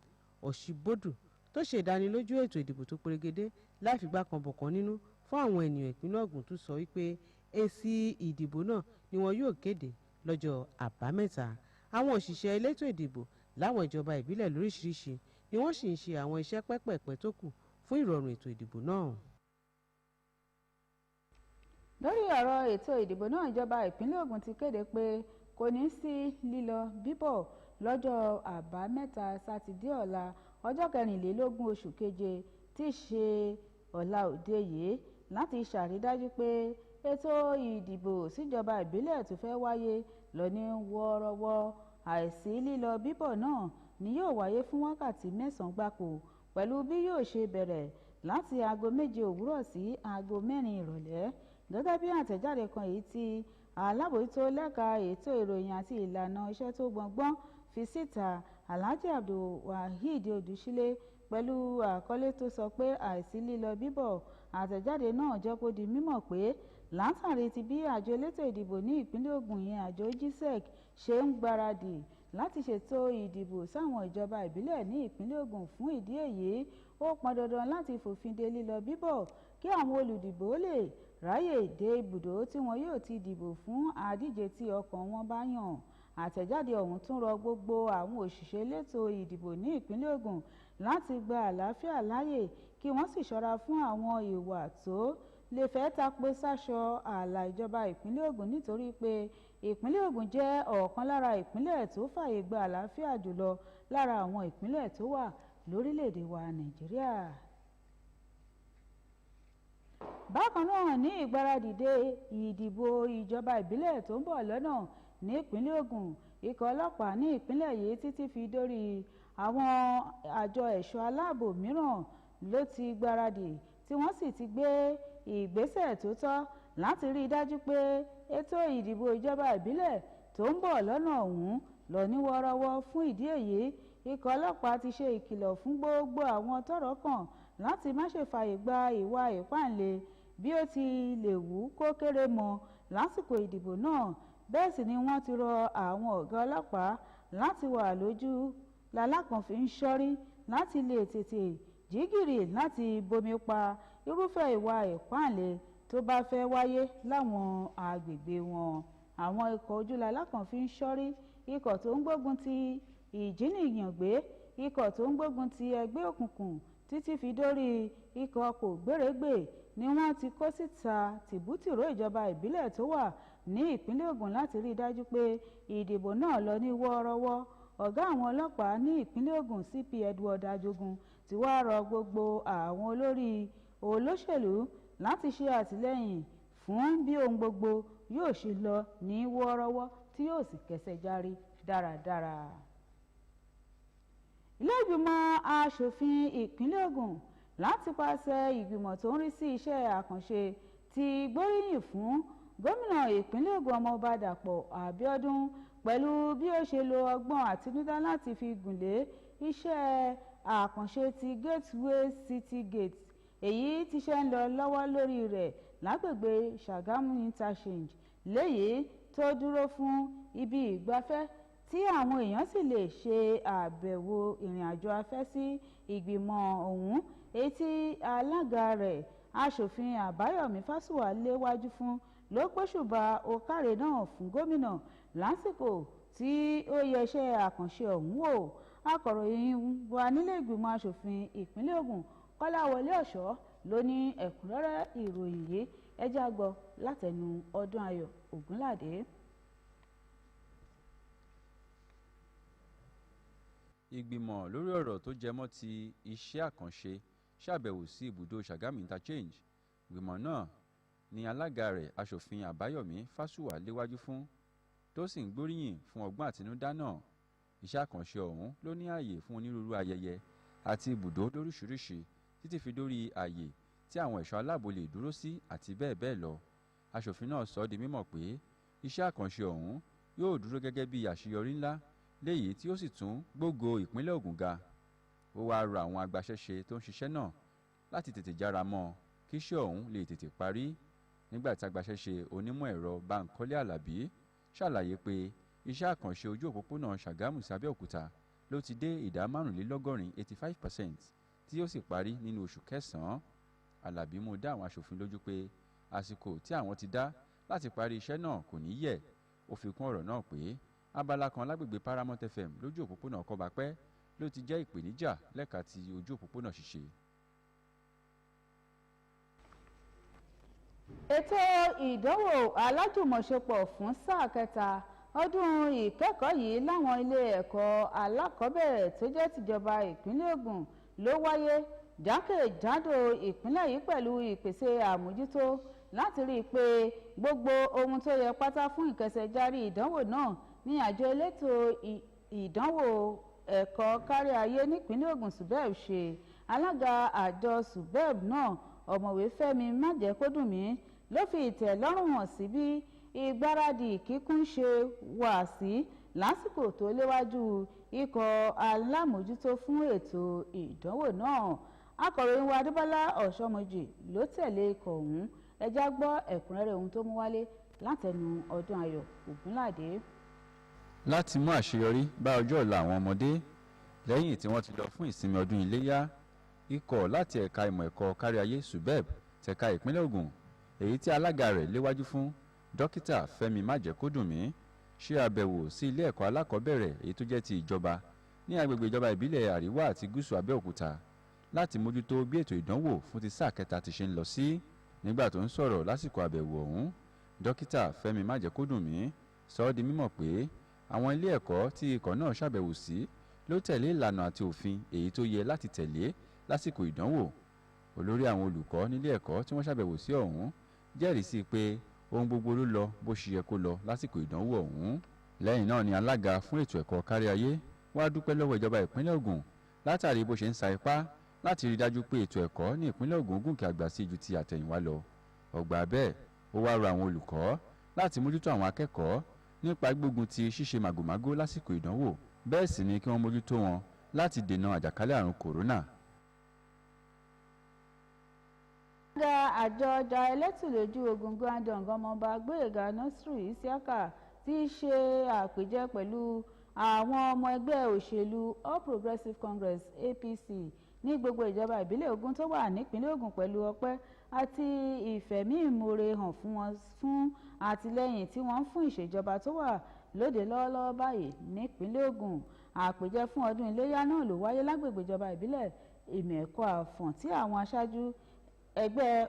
Speaker 19: Ọ̀ṣíbódù tó ṣe ìdánilójú ètò ìdìbò tó perégedé láì figbá kan bọ̀kan nínú fún àwọn ènìyàn ìpínlẹ̀ Ògùn tó sọ wípé èsì ìdìbò náà ni wọn yóò kéde lọ́jọ́ àbámẹ́ta. Àwọn òṣìṣẹ́ elétò ìdìbò láwọn ìjọba ìbílẹ̀ lóríṣiríṣi ni wọ́n sì ń ṣe àwọn iṣẹ́ pẹ́pẹ̀pẹ́ tó kù fún ìrọ̀rùn ètò ìdìbò náà.
Speaker 18: Lórí ọ̀rọ̀ ètò ìdìbò náà ìjọba ìpínlẹ̀ Ògùn ti kéde pé kò ní sí lílọ bíbọ̀ lọ́jọ́ àbámẹ́ta sátidé ọ̀la ọjọ́ 24 oṣù keje tí í ṣe ọ̀la òde yìí láti ṣàrídájú pé ètò ìdìbò síjọba ìbílẹ̀ tó fẹ́ wáyé lọ ní wọ́ọ́rọ́wọ́. Àìsí lílọ bíbọ̀ náà ni yóò wáyé fún wákàtí 9 gbáko pẹ̀lú bí yóò ṣe bẹ̀rẹ̀ láti aago 7 òwúrọ̀ sí aago 4 ìrọ̀lẹ́ gẹ́gẹ́ bí àtẹ̀jáde kan èyí tí alábòójútó lẹ́ka ètò ìròyìn àti ìlànà iṣẹ́ tó gbọngbọ́n fi síta Alhaji Abdulwaheed Odùsílé pẹ̀lú àkọlé tó sọ pé àìsí lílọ bíbọ̀. Àtẹ̀jáde náà jẹ́ kó di mímọ̀ pé látàrí ti bí àjọ elétò ìdìbò ní ìpínlẹ̀ Ògùn yẹn àjọ GSEC ṣe ń gbáradì láti ṣètò ìdìbò sáwọn ìjọba ìbílẹ̀ ní ìpínlẹ̀ Ògùn. Fún ìdí èyí ó pọn dandan láti fòfin de lílọ bíbọ̀ kí àwọn olùdìbò lè ráyè dé ibùdó tí wọn yóò ti dìbò fún adíje tí ọkàn wọn bá yàn. Àtẹ̀jáde ọ̀hún tún rọ gbogbo àwọn òṣìṣẹ́ elétò ìdìbò ní ìpínlẹ̀ Ògùn láti gba àlàáfíà láàyè kí wọ́n sì ṣọ́ra fún àwọn ìwà tó lè fẹ́ tapo sáṣọ ààlà ìjọba ìpínlẹ̀ Ògùn nítorí pé ìpínlẹ̀ Ògùn jẹ́ ọ̀kan lára ìpínlẹ̀ tó fààyè gba àlàáfíà jùlọ lára àwọn ìpínlẹ̀ tó wà lórílẹ̀‐èdè wa Nàìjíríà. Bákan náà ní ìgbáradìde ìdìbò ìjọba ìbílẹ̀ tó ń bọ̀ lọ́nà ní ìpínlẹ̀ Ògùn ikọ̀ ọlọ́pàá ní ìpínlẹ̀ yìí títí fi dórí àwọn àjọ ẹ̀ṣọ́ aláàbò mìíràn ló ti gbáradì tí wọ́n sì ti gbé ìgbésẹ̀ tó tọ́ láti rí i dájú pé ètò ìdìbò ìjọba ìbílẹ̀ tó ń bọ̀ lọ́nà ọ̀hún lọ ní wọ́ọ́rọ́wọ́. Fún ìdí èyí ikọ̀ ọlọ́pàá ti ṣe ìkìlọ̀ fún gbogbo àwọn tọ́rọ̀ kàn láti má ṣe fààyè gba ìwà ìpáǹle bí ó ti lè wù kó kéré mọ́ lásìkò ìdìbò náà. Bẹ́ẹ̀ sì ni wọ́n ti rọ àwọn ọ̀gá ọlọ́pàá láti wà lójú lalákànfin ń ṣọ́rí láti lè tètè jígìrì láti bomi pa irúfẹ́ ìwà ìpáǹle tó bá fẹ́ wáyé láwọn agbègbè wọn. Àwọn ikọ̀ ojúlalákànfin ń ṣọ́rí ikọ̀ tó ń gbógun ti ìjínigbé ikọ̀ tó ń gbógun ti ẹgbẹ́ òkùnkùn títí fi dórí ikọ̀ kò gbérégbè ni wọ́n ti kó síta tìbútìró ìjọba ìbílẹ̀ tó wà ní ìpínlẹ̀ Ògùn láti rí i dájú pé ìdìbò náà lọ ní wọ́ọ́rọ́wọ́. Ọ̀gá àwọn ọlọ́pàá ní ìpínlẹ̀ Ògùn CP Edward Ajogun ti wá rọ gbogbo àwọn olórí olóṣèlú láti ṣe àtìlẹ́yìn fún bí ohun gbogbo yóò ṣe lọ ní wọ́ọ́rọ́wọ́ tí yóò sì kẹsẹ̀ járí dáradára. Ilé ìgbìmọ̀ aṣòfin ìpínlẹ̀ Ògùn láti pàṣẹ ìgbìmọ̀ tó ń rí sí iṣẹ́ àkànṣe ti gbóríyìn fún gómìnà ìpínlẹ̀ Ògùn ọmọọba Dàpọ̀ Abíọ́dún pẹ̀lú bí ó ṣe lo ọgbọ́n àtinúdá láti fi gùnlé iṣẹ́ àkànṣe ti Gateway City Gate èyí tíṣẹ́ ń lọ lọ́wọ́ lórí rẹ̀ lágbègbè Ṣàgámù Interchange léyìí tó dúró fún ibi ìgbafẹ́ tí àwọn èèyàn sì lè ṣe àbẹ̀wò ìrìn àjò afẹ́ sí ìgbìmọ̀ ọ̀hún èyí tí alága rẹ̀ aṣòfin Àbáyọ̀mí Fásùwà léwájú fún ló gbóṣùbà òkàrè náà fún gómìnà lásìkò tí ó yẹṣẹ́ àkànṣe ọ̀hún wò. Akọ̀ròyìn wa nílé ìgbìmọ̀ aṣòfin ìpínlẹ̀ Ògùn Kọ́láwọlé Ọ̀ṣọ́ ló ní ẹ̀kúnrẹ́rẹ́ ìròyìn yìí ẹ já gbọ́ látẹnu Ọdúnayọ̀ Ògúnládé.
Speaker 20: Ìgbìmọ̀ lórí ọ̀rọ̀ tó jẹmọ́ ti iṣẹ́ àkànṣe ṣàbẹ̀wò sí ibùdó Ṣàgámù Interchange. Ìgbìmọ̀ náà ni alága rẹ̀ aṣòfin Àbáyọ̀mí Fásùwà léwájú fún tó sì ń gbóríyìn fún ọgbọ́n àtinúdá náà. Iṣẹ́ àkànṣe ọ̀hún ló ní ààyè fún onírúurú ayẹyẹ àti ibùdó lóríṣiríṣi títí fi dórí ààyè tí àwọn ẹ̀ṣọ́ aláàbò lè dúró sí àti bẹ́ẹ̀ bẹ́ẹ̀ lọ. Aṣòfin náà sọ di mímọ̀ pé iṣẹ́ àkànṣe ọ̀hún yóò dúró gẹ́gẹ́ bí àṣeyọrí ńlá léyìí tí ó sì tún gbógo ìpínlẹ̀ Ògùn ga. Ó wáá rọ àwọn agbaṣẹ́ṣe tó ń ṣiṣẹ́ náà láti tètè jára mọ́ kí iṣẹ́ ọ̀hún lè tètè parí. Nígbà tí agbaṣẹ́ṣe onímọ̀ ẹ̀rọ Bánkọ́lé Àlàbí ṣàlàyé pé iṣẹ́ àkànṣe ojú òpópónà Ṣàgámù sí Abẹ́òkúta ló ti dé ìdá 85% tí ó sì parí nínú oṣù kẹsàn-án. Àlàbí mú dá àwọn aṣòfin lójú pé àsìkò tí àwọn ti dá láti parí iṣẹ́ náà kò ní yẹ̀. Ó fi kún ọ̀rọ̀ náà pé abala kan lágbègbè Paramount FM lójú òpópónà Kọ́bapẹ́ ló ti jẹ́ ìpèníjà lẹ́ka ti ojú òpópónà ṣíṣe.
Speaker 18: Ètò ìdánwò alájùmọ̀ṣepọ̀ fún sáà kẹta ọdún ìkẹ́kọ̀ọ́ yìí láwọn ilé ẹ̀kọ́ alákọ̀ọ́bẹ̀rẹ̀ tó jẹ́ tìjọba ìpínlẹ̀ Ògùn ló wáyé jákèjádò ìpínlẹ̀ yìí pẹ̀lú ìpèsè àmójútó láti rí i pé gbogbo ohun tó yẹ pátá fún ìkẹsẹ̀járí ìdánwò náà ní àjọ elétò ìdánwò ẹ̀kọ́ kárí ayé nípínlẹ̀ Ògùn SUBEB ṣe. Alága àjọ SUBEB náà ọ̀mọ̀wé Fẹ́mi Májẹ̀kódùnmí ló fi ìtẹ́lọ́rùn hàn sí bí ìgbáradì kíkún ṣe wà sí lásìkò tó léwájú ikọ̀ alámòjútó fún ètò ìdánwò náà. Akọ̀ròyìn wa Adébọ́lá Ọ̀ṣọ́mọjì ló tẹ̀lé ikọ̀ ọ̀hún. Ẹ já gbọ́ ẹ̀kúnrẹ́rẹ́ ohun tó mú wálé látẹnu Ọdúnayọ̀ Ògúnládé.
Speaker 20: Láti mú àṣeyọrí bá ọjọ́ ọ̀la àwọn ọmọdé lẹ́yìn tí wọ́n ti lọ fún ìsinmi ọdún iléyá, ikọ̀ láti ẹ̀ka ìmọ̀ ẹ̀kọ́ káríayé SUBEB tẹ̀ka ìpínlẹ̀ Ògùn èyí tí alága rẹ̀ léwájú fún dókítà Fẹ́mi Májẹ̀kódùnmí ṣe àbẹ̀wò sí ilé ẹ̀kọ́ alákọ̀ọ́bẹ̀rẹ̀ èyí tó jẹ́ ti ìjọba ní agbègbè ìjọba ìbílẹ̀ àríwá àti gúúsù Abẹ́òkúta láti mójútó bí ètò ìdánwò fún ti sáà kẹta ti ṣe ń lọ sí. Nígbà tó ń sọ̀rọ̀ lásìkò àbẹ̀wò ọ̀hún, dókítà Fẹ́mi Májẹ̀kódùnmí sọ ọ́ di mímọ̀ pé àwọn ilé ẹ̀kọ́ tí ikọ̀ náà ṣàbẹ̀wò sí ló tẹ̀lé ìlànà àti òfin èyí tó yẹ láti tẹ̀lé lásìkò ìdánwò. Olórí àwọn olùkọ́ nílé ẹ̀kọ́ tí wọ́n ṣàbẹ̀wò sí ọ̀hún jẹ́rìí sí pé ohun gbogbo ló lọ bó ṣe yẹ kó lọ lásìkò ìdánwò ọ̀hún. Lẹ́yìn náà ni alága fún ètò ẹ̀kọ́ káríayé wá dúpẹ́ lọ́wọ́ ìjọba ìpínlẹ̀ Ògùn látàrí bó ṣe ń sa ipá láti rí dájú pé ètò ẹ̀kọ́ ní ìpínlẹ̀ Ògùn gòkè àgbà sí ju ti àtẹ̀yìnwá lọ. Ọgbà bẹ́ẹ̀ ó wá rọ àwọn olùkọ́ láti mójútó àwọn akẹ́kọ̀ọ́ nípa gbógun ti ṣíṣe màgòmágó lásìkò ìdánwò, bẹ́ẹ̀ sì ni kí wọ́n mójútó wọn láti dènà àjàkálẹ̀ àrùn kòrónà.
Speaker 18: Alága àjọ ọjà ẹlẹ́tùlójú ogun Gwandong ọmọọba Gbóyèga Nasiru Isiaka ti ṣe àpèjẹ pẹ̀lú àwọn ọmọ ẹgbẹ́ òṣèlú All Progressives Congress APC ní gbogbo ìjọba ìbílẹ̀ Ògùn tó wà nípínlẹ̀ Ògùn pẹ̀lú ọpẹ́ àti ìfẹ̀mí ìmoore hàn fún wọn fún àtìlẹ́yìn tí wọ́n ń fún ìṣèjọba tó wà lóde lọ́wọ́lọ́wọ́ báyìí nípínlẹ̀ Ògùn. Àpèjẹ fún ọdún iléyá náà ló wáyé lágbègbè ìjọba ìbílẹ̀ Ìmẹ̀kọ Àfọ̀n tí àwọn aṣáájú ẹgbẹ́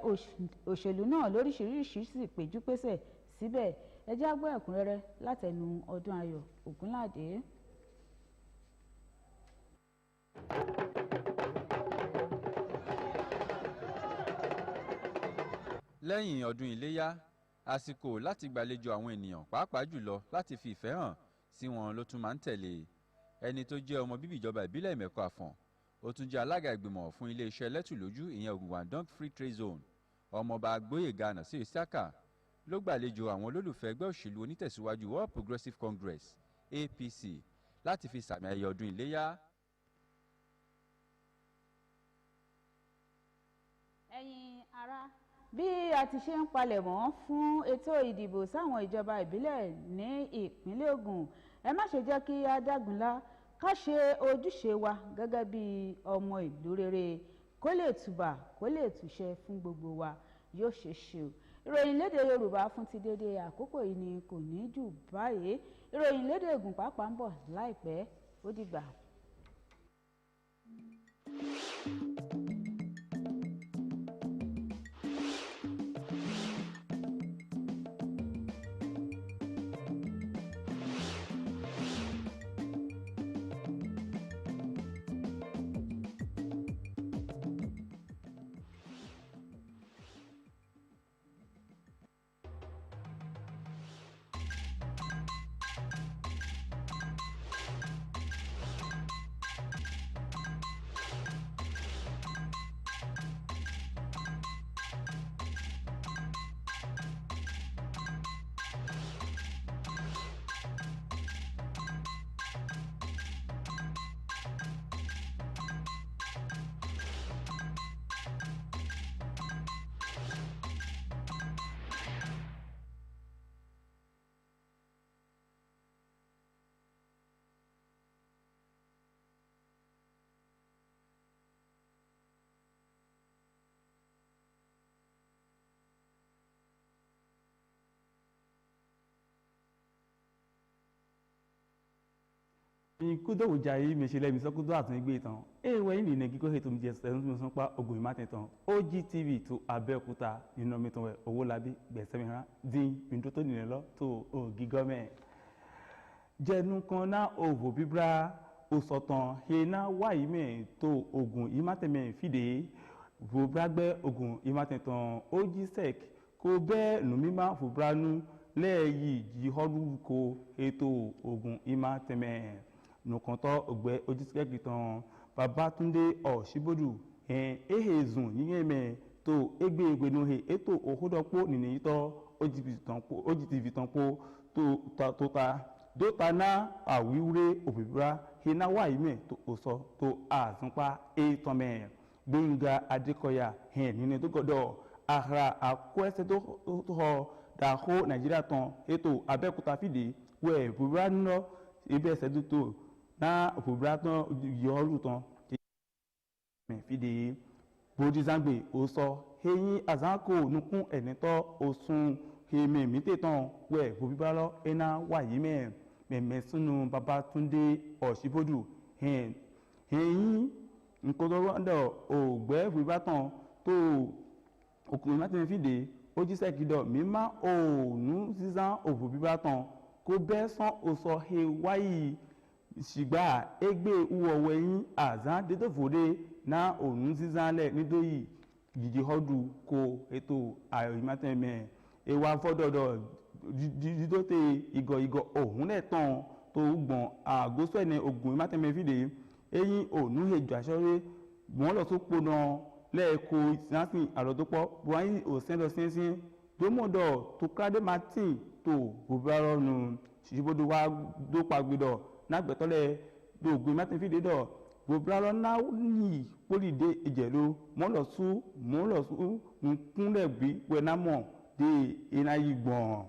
Speaker 18: òṣèlú náà lóríṣiríṣi sì péjú pésẹ̀ síbẹ̀. ẹ jẹ́ á gbọ́ ẹ̀kúnrẹ́rẹ́ látẹnu Ọdún Ayọ̀ Ògúnládé.
Speaker 20: lẹ́yìn ọdún iléyá àsìkò láti gbàlejò àwọn ènìyàn pàápàá jùlọ láti fi ìfẹ́ hàn sí wọn ló tún máa ń tẹ̀lé ẹni tó jẹ́ ọmọ bíbí ìjọba ìbílẹ̀ Ìmẹ̀kọ Àfọ̀n ó tún jẹ́ alága ìgbìmọ̀ fún iléeṣẹ́ lẹ́tùlójú ìyẹn Ògùnwàndán Free Trade Zone ọmọọba Gbóyèga Nàsír Isiaka ló gbàlejò àwọn olólùfẹ́ ẹgbẹ́ òṣèlú onítẹ̀síwájú All Progressives Congress APC láti fi sàmì ayẹyẹ ọdún iléyá.
Speaker 18: ẹ̀yin ará bí a ti ṣe ń palẹ̀mọ́ fún ètò ìdìbò sáwọn ìjọba ìbílẹ̀ ní ìpínlẹ̀ Ògùn ẹ má ṣe jẹ́ kí a dágunlá ká ṣe ojúṣe wa gẹ́gẹ́ bí ọmọ ìlú rere kó lè tùbà kó lè túṣẹ fún gbogbo wa yóò ṣe ṣe o. ìròyìn lédè Yorùbá fún ti dédé àkókò yìí ni kò ní jù báyìí ìròyìn lédè Ògùn pàápàá ń bọ̀ láìpẹ́ ó dìgbà.
Speaker 21: kudo ujayi meshile misokudo atunigbe itan ewe ni ne kiko heto mje senu so pa ogun imate tan OGTV to Abeokuta nínú mi tan we Owolabi gbesemi din pinto to ni lo to ogi gome jenu kan na ovo bibra o sotan he na wa ime to ogun imate me fide vo bragbe ogun imate tan OGSEC ko be nu mi ma fu branu leyi ji hodu ko eto ogun imate me nukanto ogbe ojisikeki tan Babatunde Oshibodu ehezun yiyeme to egbe egbe no he eto ohodopo nini to OGTV tan po to ta dota na awiure obibra hina wa ime to oso to azunpa etome Gbénga Adékọ̀yà nini to godo ara akwese to ho da ho Nigeria tan eto Abeokuta fide we bubra no ibe seduto na òpòbúrátán yọrù tán fìdí bòdìzàgbè òsọ eyín àzánkò nukún ẹ̀nìtọ́ òsùn èmè mítètàn wẹ̀ bòbíbálọ́ ẹ̀nà wàyí mẹ̀mẹ̀ sínú Babátúndé Ọ̀ṣíbódù eyín nkòtòrọ́dọ̀ ògbẹ́ bòbíbátàn tó òkùnrin mẹ́tẹ̀ẹ́ fìdí OGSEC mímá òònù sísán òbòbíbátàn kó bẹ́ sán òsọ wáyé ṣìgbà egbe uwọ̀wẹ̀ yín àzán dédòfòdé na òun sísánlẹ̀ nítorí gidi ọdún kó ètò àìmọ́tẹ́mẹ́ ewa fọ́dọ̀dọ̀ dídóte ìgọ̀ òun lẹ̀ tán tó gbọ̀n àgóṣọ́ ẹ̀nẹ́ ogun ìmọ́tẹ́mẹ́ fìdí eyín òun èjò àṣọrẹ́ wọ́n lọ tó pọnà lẹ́ẹ̀kọ́ ìsìnkú àròdópọ̀ buhari òsèǹdọ̀ sínsín dómọ̀dọ̀ tó kádé martin tó bùbárọ̀nù ṣìṣìbọdọ̀ wá dópagbédọ̀ nagbẹtọlẹ dogun mẹtin fìdí dọ gbogbo náà ní pólìdé ìjẹ̀lú mọ́lọ́sù nkúnlẹ̀gbí wẹ̀námọ̀ dé iná yìí gbọ̀n.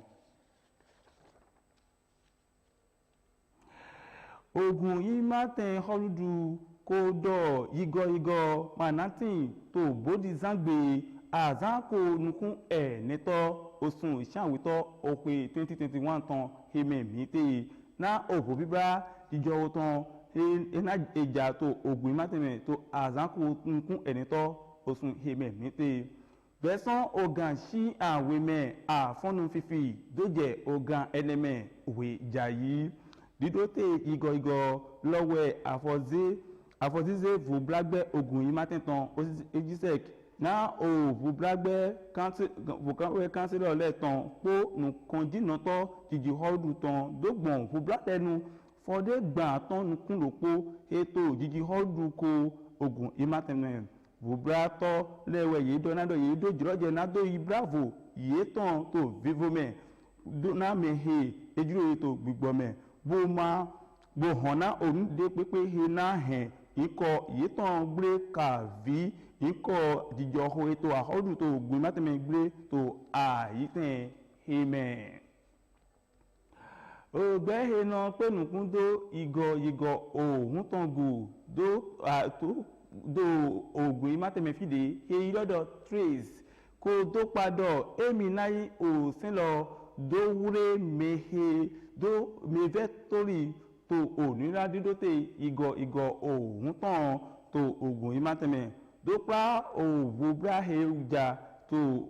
Speaker 21: ogun yìí má tẹ̀ họ́lùdù kó dọ̀ yígọ́ manatin tó bódì zangbe àzánkò nukún ẹ̀ nítọ́ oṣù ìṣàwítọ́ òpè 2021 tán hememi tẹ̀ na òbò bíbá ìjọ tán iná ìjà tó ògùn ìmátẹ̀mẹ̀ tó àzánkò nkún ẹ̀nìtọ́ oṣù hememi tẹ̀ Vesan ogan shi aweme a fonu fifi doje ogan eneme we jayi didote igo lowe afozize vu blagbe ogun imatentan ojisek na o vu blagbe councilor letan po nkan dina to jiji hodu ton dogbon vu blatenu fode gba ton nukun lopo eto jiji hodu ko ogun imatentan vubrato lewe yedo nado yedo jiroje nado ibravo yeton to vivome do na mehe ejuro to gbigbome bo hona onde pepe he na he iko yeton gbre ka vi iko jijo ho eto ahodu to gun mateme gbre to a yiten amen ogbe he no penukun do igo ohun tongu do to do ogun imateme fide he lodo trace ko do pado emi nai o sin lo do wure mehe do mevetori to onira didote igo ohun ton to ogun imateme do pa ovubra heja to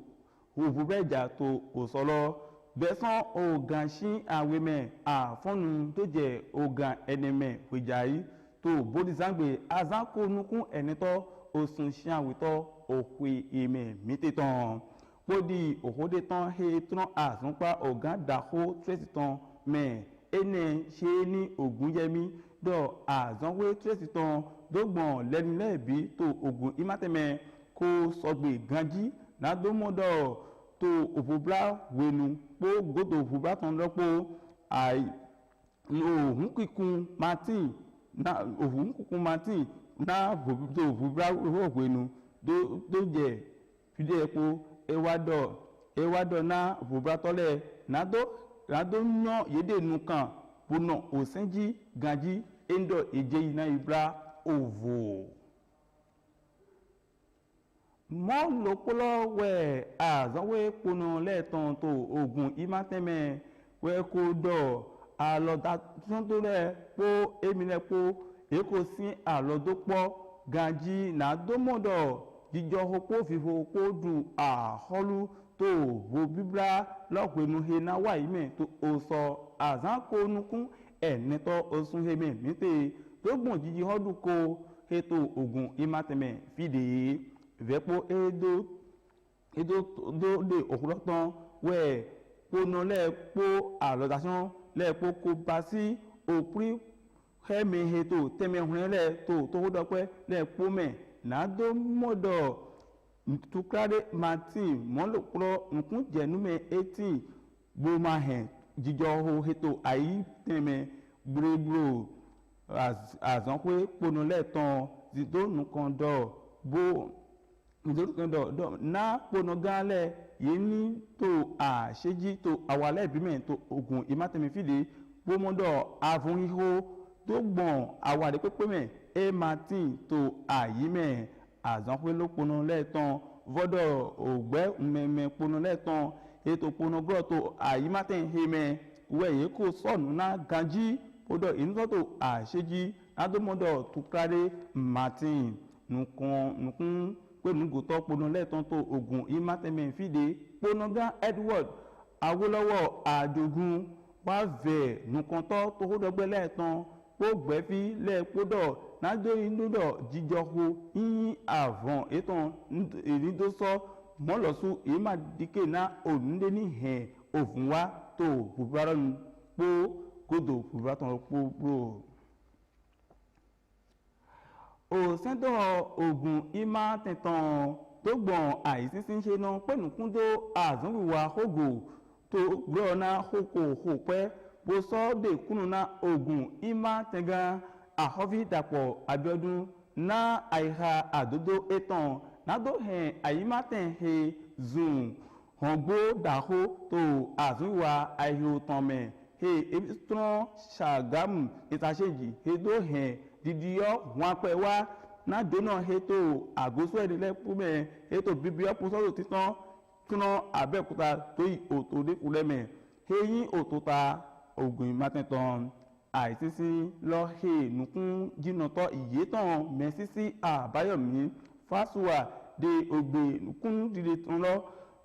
Speaker 21: ovubreja to osolo besan oganshi aweme afonu to je ogan eneme wejayi to bodizangbe azanko nukun enito osun siawito okwe ime mitetan podi ohode tan he tron azunpa ogan daho tresitan me ene se ni ogunyemi do azanwe tresitan dogbon lenilebi to ogun imateme ko sogbe ganji na domodo to ovobla wenu po godo ovobla tan lopo ai ohun kikun martin na ohun kukun martin na do vubra wenu do je fide epo ewado na vubra tole na do nyo yede nukan bono osenji ganji endo eje na ibra ovo mo lokolo we azanwe pono leton to ogun imateme we ko do aloda tunto le po emile po eko sin alodopo ganji na domodo jijo hopo fifo ko du aholu to bo bibla lopenu he na wa ime to oso azan ko nukun enito osun he me mite dogbon jiji hodu ko heto ogun imateme fide vepo edo do de okulotan we pono le po alodation lẹ́ẹ̀pọ̀ kó bá sí òpin ẹ̀mẹ̀hẹ̀ tó tẹ́mẹ̀hùn lẹ̀ tó dọ́pẹ́ lẹ́ẹ̀pọ̀ mẹ́ nàádó mọ́dọ̀ tukade martin mọ́lòpọ̀ nkún jẹ̀númẹ̀ 18 gbọ́máhẹ̀ jíjọ ètò àyí tẹ̀mẹ̀ gbèrègbò àzánpẹ́ pọnú lẹ́ẹ̀tàn zidónùkan dọ̀ bó na pọnú gánlẹ̀ yìí ní tó àṣejí tó àwàlẹ̀ ìbímẹ̀ tó ogun ìmátẹ̀mífìdí gbọ́mọdọ̀ avunhiho tó gbọ̀n àwàdé pépémẹ̀ ẹ martin tó àyímẹ̀ àzánpẹ́ ló pọnú lẹ́ẹ̀tàn vọ́dọ̀ ògbẹ́ mẹ́mẹ́ pọnú lẹ́ẹ̀tàn ètò pọnú gọ́ tó àyímátẹ̀hẹ́mẹ̀ wẹ̀yẹ kó sọ̀nù náà ganjí bọ́dọ̀ ìnútọ́tò àṣejí adómọdọ̀ tó kárí martin nùkún pẹ̀lú gòtọ́ pọnú lẹ́ẹ̀tàn tó ogun ìmátẹ̀mẹ̀ fìdí pọnúgá edward awólọ́wọ̀ àjogún wàvẹ̀ nùkàntọ́ tó dọ́gbẹ́ lẹ́ẹ̀tàn kó gbẹ́fí lẹ́ẹ̀kpọ́dọ̀ nájọ́ ìdúdọ̀ jíjọ́ho yíyí àvọ̀n ètò ìrìndòsọ mọ́lọ́sù ìmàdíkè náà ònúndé ní hẹ̀ òfin wá tó bùbárọ̀nù kpó gòdò bùbárọ̀tàn kpó. òsèǹtọ̀ ogun ìmá tẹ̀tàn tó gbọ̀n àìsísí ṣe náà pẹ̀lúkúndó àzúnwìwà hógò tó gbọ́ náà hókò hópẹ́ bó sọ́ dé kúnnù náà ogun ìmá tẹ̀gán àhọ́fí dàpọ̀ abiodun náà àìha àdódó ètàn nádó hẹ̀ àyímátẹ̀ he zùn hàngbó dàhó tó àzúnwìwà àìhòtànmẹ̀ he ebitran ṣàgámù ìtàṣẹ́jì hedó hẹ̀ didiyọ wọn pẹ wá nájọ náà heto àgóso ẹnilẹkùnmẹ heto bíbí ọpọsọdọ títàn kíná abẹ́òkúta tó yí òtò lẹkùnlẹmẹ eyín òtòta ògùn ìmátẹtàn àìsísí lọhẹ nùkún jìnnàtọ ìyẹtàn mẹsísí àbáyọmí fásùwà de ogbe nukun dide tun lo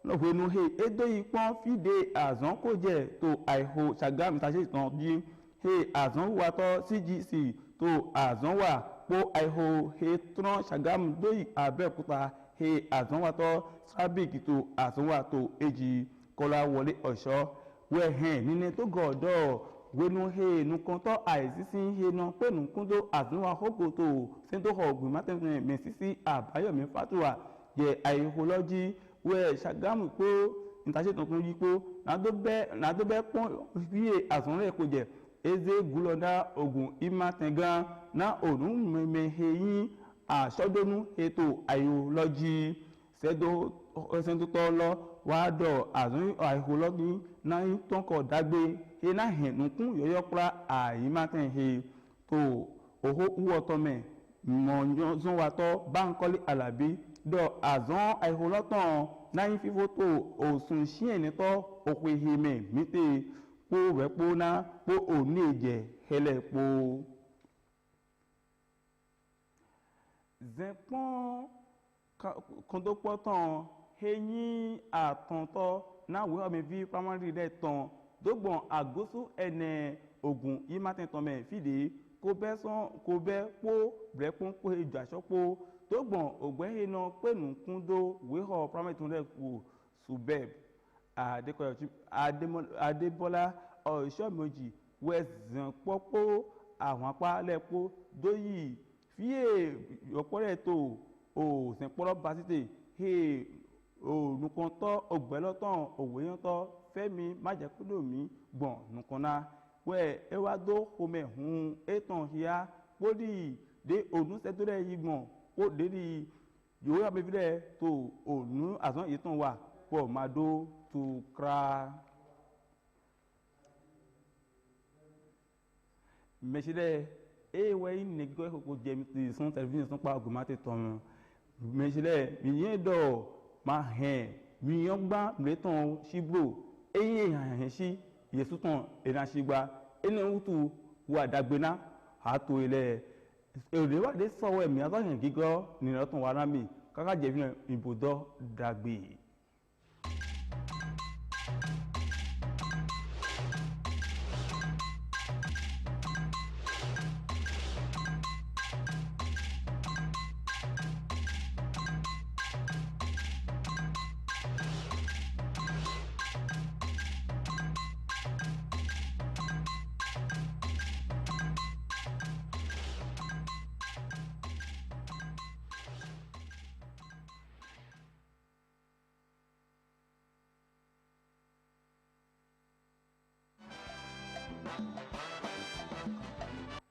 Speaker 21: lọ́wọ́nú he edo ipọ́n fìdé àzán kò jẹ́ tó àìhò Ṣàgámù tàṣe tán jí he àzán wà tọ́ CGC tó àzán wà pó àìhò he tán Ṣàgámù dóyì Abẹ́òkúta he àzán wà tọ́ Sábìkì tó àzán wà tó èjì Kọ́láwọlé Ọ̀ṣọ́ wẹ̀hẹ̀n nínú tó gọ̀ọ́dọ̀ wẹnu he nukun tọ́ àìsísí he náà pé nukun tó àzán wà hókò tó sẹ́ńtò ọ̀gbìn mátẹ́fẹ́ mẹ́sísí Àbáyọ̀mí Fátúwà yẹ àìhò lọ́jí wẹ Ṣàgámù pé ìtàṣetàn tó yí pé nàdóbẹ́ pọ́n fíye àsọ̀rọ̀ ẹ̀kọ́ jẹ eze gúlọ́dá ogun ìmátẹ̀gán náà òun mẹ́mẹ́hẹ́yìn àṣọ́dọ́nù ètò àìhòlọ́jì sẹ́dọ̀tọ̀ lọ wàá dọ̀ àìhòlọ́jì náà tọ́kọ̀ dágbé ẹ̀ náà hẹ̀nùkún yọ̀yọ́pra àìmátẹ̀hẹ́ tó òhó wọ́tọ́mẹ̀ mọ̀nyọ́sọ́wàtọ́ Bánkọ́lé Àlàbí dọ̀ àzán àìhòlọ́tàn náà fífó tó òsùn ṣíẹ̀nìtọ́ òkú ìhìmẹ̀ mítè pó rẹ̀pó náà pó òní ìjẹ̀ hẹlẹ̀pó. zẹ̀pọ́n kọ́ńdópọ́tàn eyín àtọ̀ntọ́ náà wíwọ́ mi fi primary rẹ̀ tàn dógbọ̀n àgósù ẹ̀nẹ̀ ògùn yìí má tẹ̀tàn mẹ́ fìdí kó bẹ́ pó brẹ́pọ́n pé ìjà ṣọ́pó dógbọ̀n ògbẹ́yìn náà pẹ̀lú kúndó wíhọ̀ primary tó rẹ̀ kù subeb Adébọ́lá Ọ̀ṣọ́mọjì wẹ̀sán pọ́pọ́ àwọn apá lẹ́pọ́ dóyì fíè ọ̀pọ̀rẹ́ tó òsìn pọ́lọ́ basítè he ònùkọ́ntọ́ ògbẹ́lọ́tàn òwòyàntọ́ Fẹ́mi májẹ̀kúndòmí gbọ̀n nùkọ́nà wẹ̀ ẹ wá dó homẹ̀ hun ètàn híà kpódì dé ònùsẹ́tọ́rẹ́ yìí gbọ̀n ó dédì yòówó àbẹ̀fẹ́lẹ́ tó ònù àzán yìí tàn wà pọ̀ máa dó tó kra. mẹsìlẹ̀ ewé yìí nìgbẹ́ kókó jẹ́mi ti sún tẹlifíṣàn sún pa ọgùn má ti tàn mẹsìlẹ̀ mìíràn dọ̀ máa hẹ̀ mìíràn gbá mìíràn síbò eyín ìhàn sí yẹsù tán ìrìnàṣìgbà ẹni wùtù wà dàgbéná àtò ilẹ̀ èrèwádé sọ̀wọ́ ẹ̀mí àtọ́yìn gígọ́ nìyẹn tán wà lámì káká jẹ̀bi ìbòdọ́ dàgbé.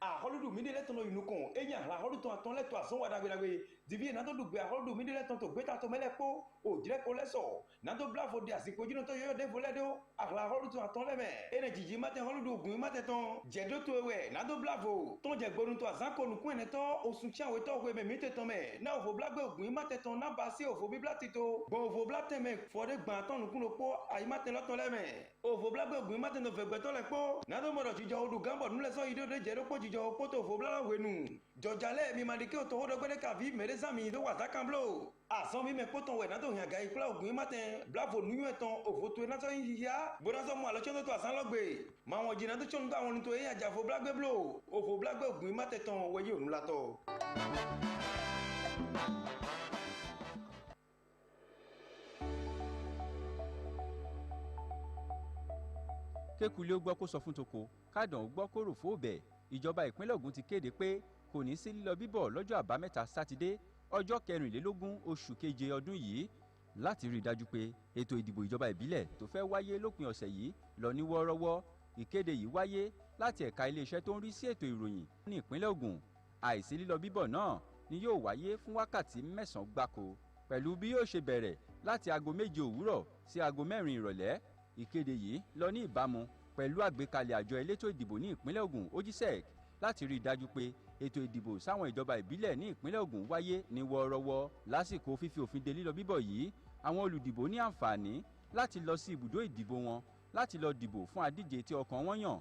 Speaker 1: aholudu midele tono yunukon enya la aholudu ton aton leto ason wadagbe divi na to dugbe aholudu midele ton to gbeta to melepo o jire ko leso na to blafo de asiko jino to yo de voledo ala aholudu ton aton leme ene jiji mate aholudu ogun mate ton jedo to ewe na to blafo ton je gborun to azanko nukun ene to osun chi awe to ko me mite ton me na ofo blagbe ogun mate ton na ba si ofo biblati to bon ofo blate me fore gban ton nukun lopo ayi mate loton leme ofo blagbe ogun mate no fegbe to lepo na to modo jijo odu gambo nule so ido de jedo po jijo poto ofo blala wenu jojale mi mandike o to hodo gbede kavi mereza mi do wata kamblo asan mi me poto we na to yan ga ikula ogun matin blavo nuyu eton ofo to na so yiya bona so mo alo choto to asan logbe ma won jina to chon gba won to e ajafo blagbe blo ofo blagbe ogun matin ton we yi onu lato.
Speaker 17: kékulé ó gbọ́ kó sọ fún toko kádàn ó gbọ́ kó rò fóòbẹ̀ ìjọba ìpínlẹ̀ Ògùn ti kéde pé kò ní sí lílọ bíbọ̀ lọ́jọ́ àbámẹ́ta sátidé ọjọ́ 24 oṣù keje ọdún yìí láti rí i dájú pé ètò ìdìbò ìjọba ìbílẹ̀ tó fẹ́ wáyé lópin ọ̀sẹ̀ yìí lọ ní wọ́ọ́rọ́wọ́. Ìkéde yìí wáyé láti ẹ̀ka iléeṣẹ́ tó ń rí sí ètò ìròyìn ní ìpínlẹ̀ Ògùn. Àìsí lílọ bíbọ̀ náà ni yóò wáyé fún wákàtí 9 gbáko pẹ̀lú bí yóò ṣe bẹ̀rẹ̀ láti aago 7 òwúrọ̀ sí aago 4 ìrọ̀lẹ́. Ìkéde yìí lọ ní ìbámu pẹ̀lú àgbékalẹ̀ àjọ elétò ìdìbò ní ìpínlẹ̀ Ògùn OGSEC láti rí i dájú pé ètò ìdìbò sáwọn ìjọba ìbílẹ̀ ní ìpínlẹ̀ Ògùn wáyé ní wọ́ọ́rọ́wọ́. Lásìkò fífi òfin de lílọ bíbọ̀ yìí, àwọn olùdìbò ní àǹfààní láti lọ sí ibùdó ìdìbò wọn láti lọ dìbò fún adíje tí ọkàn wọn yàn.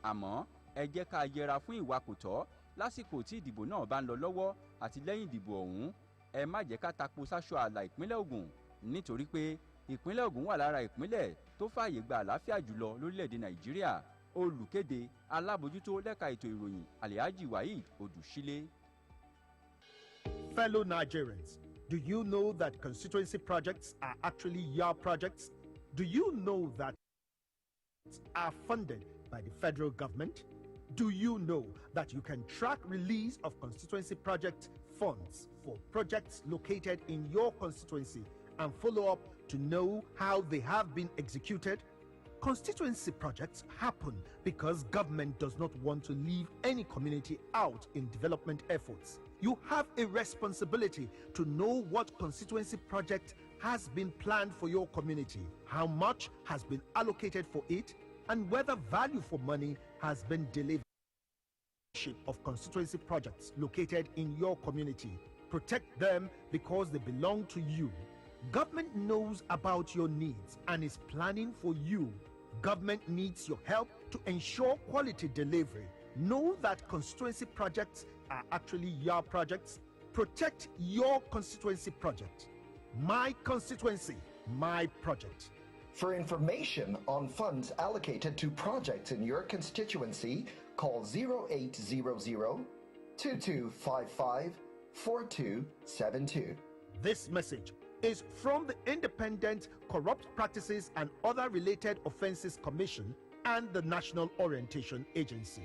Speaker 17: Àmọ́ ẹ jẹ́ ká yẹra fún ìwà kò tọ́ lásìkò tí ìdìbò náà bá ń lọ lọ́wọ́ àti lẹ́yìn ìdìbò ọ̀hún. ẹ má jẹ́ ká tapo sáṣọ ààlà ìpínlẹ̀ Ògùn nítorí pé ìpínlẹ̀ Ògùn wà lára ìpínlẹ̀ tó fààyè gba àlàáfíà jùlọ lórílẹ̀‐èdè Nàìjíríà. Olùkéde alábòjútó lẹ́ka ètò ìròyìn Alhaji Waheed Odùsílé.
Speaker 3: Fellow Nigerians, do you know that constituency projects are actually your projects? Do you know that are funded by the federal government? Do you know that you can track release of constituency project funds for projects located in your constituency and follow up to know how they have been executed? Constituency projects happen because government does not want to leave any community out in development efforts. You have a responsibility to know what constituency project has been planned for your community, how much has been allocated for it, and whether value for money has been delivered. Of constituency projects located in your community. Protect them because they belong to you. Government knows about your needs and is planning for you. Government needs your help to ensure quality delivery. Know that constituency projects are actually your projects. Protect your constituency project. My constituency, my project.
Speaker 22: For information on funds allocated to projects in your constituency, call 0800 2255 4272.
Speaker 3: This message is from the Independent Corrupt Practices and Other Related Offences Commission and the National Orientation Agency.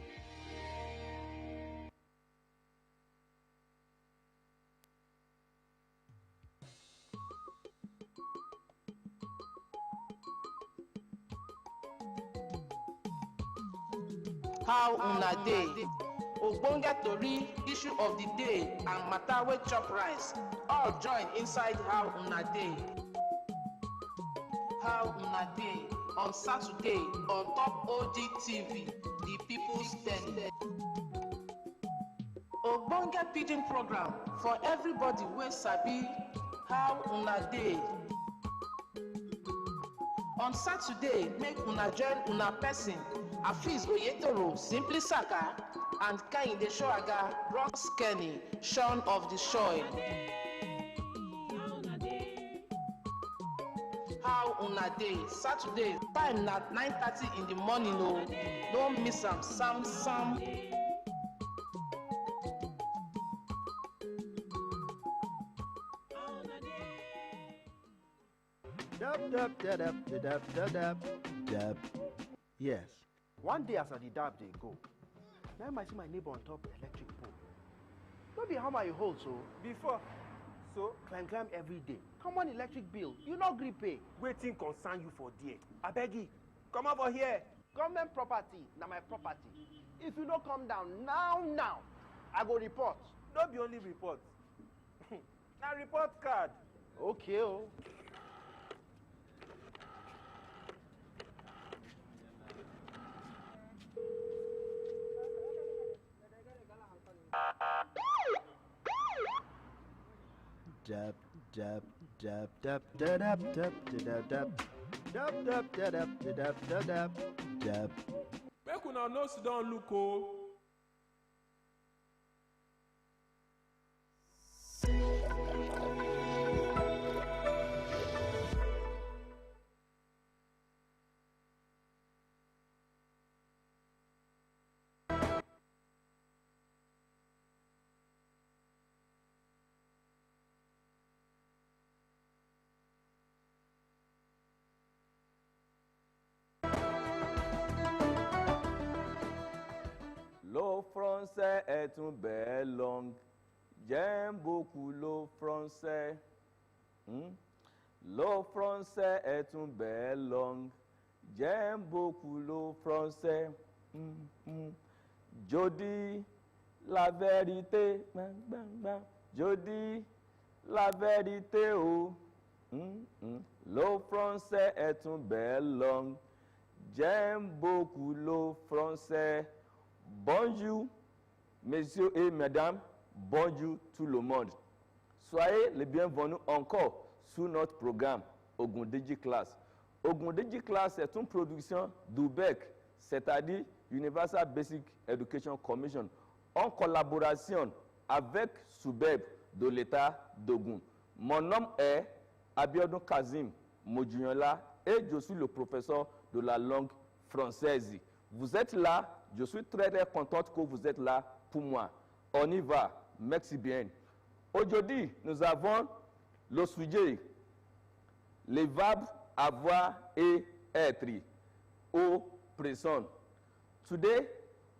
Speaker 23: How una dey? Ogbonge tori, issue of the day and matter wey chop rice all join inside How Una Dey. How Una Dey on Saturday on top OGTV, the People's Daily. Ogbonge pidgin program for everybody wey sabi How Una Dey. On Saturday, make una join una person Afeez Oyetoro, Simply Saka, and Kehinde Shoaga, Bronx Kenny, Shaun of the Soil. How Una Dey, Saturday, time na 9:30 in the morning o. Don't miss am, Sam.
Speaker 24: Dab. Yes. One day as I did dab, they go. Now I see my neighbor on top electric pole. No be how I hold so before. So climb every day. Come on, electric bill. You no gree pay.
Speaker 8: Waiting concern you for there. I beg you, come over here.
Speaker 24: Government property, na my property. If you don't come down now, I go report.
Speaker 8: No be only report. Na report card.
Speaker 24: Okay, oh. Dab.
Speaker 5: Make una no sit down look o.
Speaker 25: Lo français est une belle langue. J'aime beaucoup le français. Le français est une belle langue. J'aime beaucoup le français. Je dis la vérité. Je dis la vérité. Oh. Le français est une belle langue. J'aime beaucoup le français. Bonjour, messieurs et mesdames, bonjour tout le monde. Soyez les bienvenus encore sur notre programme Ogundiji Class. Ogundiji Class est une production d'UBEC, c'est-à-dire Universal Basic Education Commission, en collaboration avec SUBEB, de l'État d'Ogun. Mon nom est Abeokuta Kazim Moudjouyola et je suis le professeur de la langue française. Vous êtes là, je suis très très contente que vous êtes là pour moi. On y va, merci bien. Aujourd'hui, nous avons le sujet, les verbes avoir et être au présent. Today,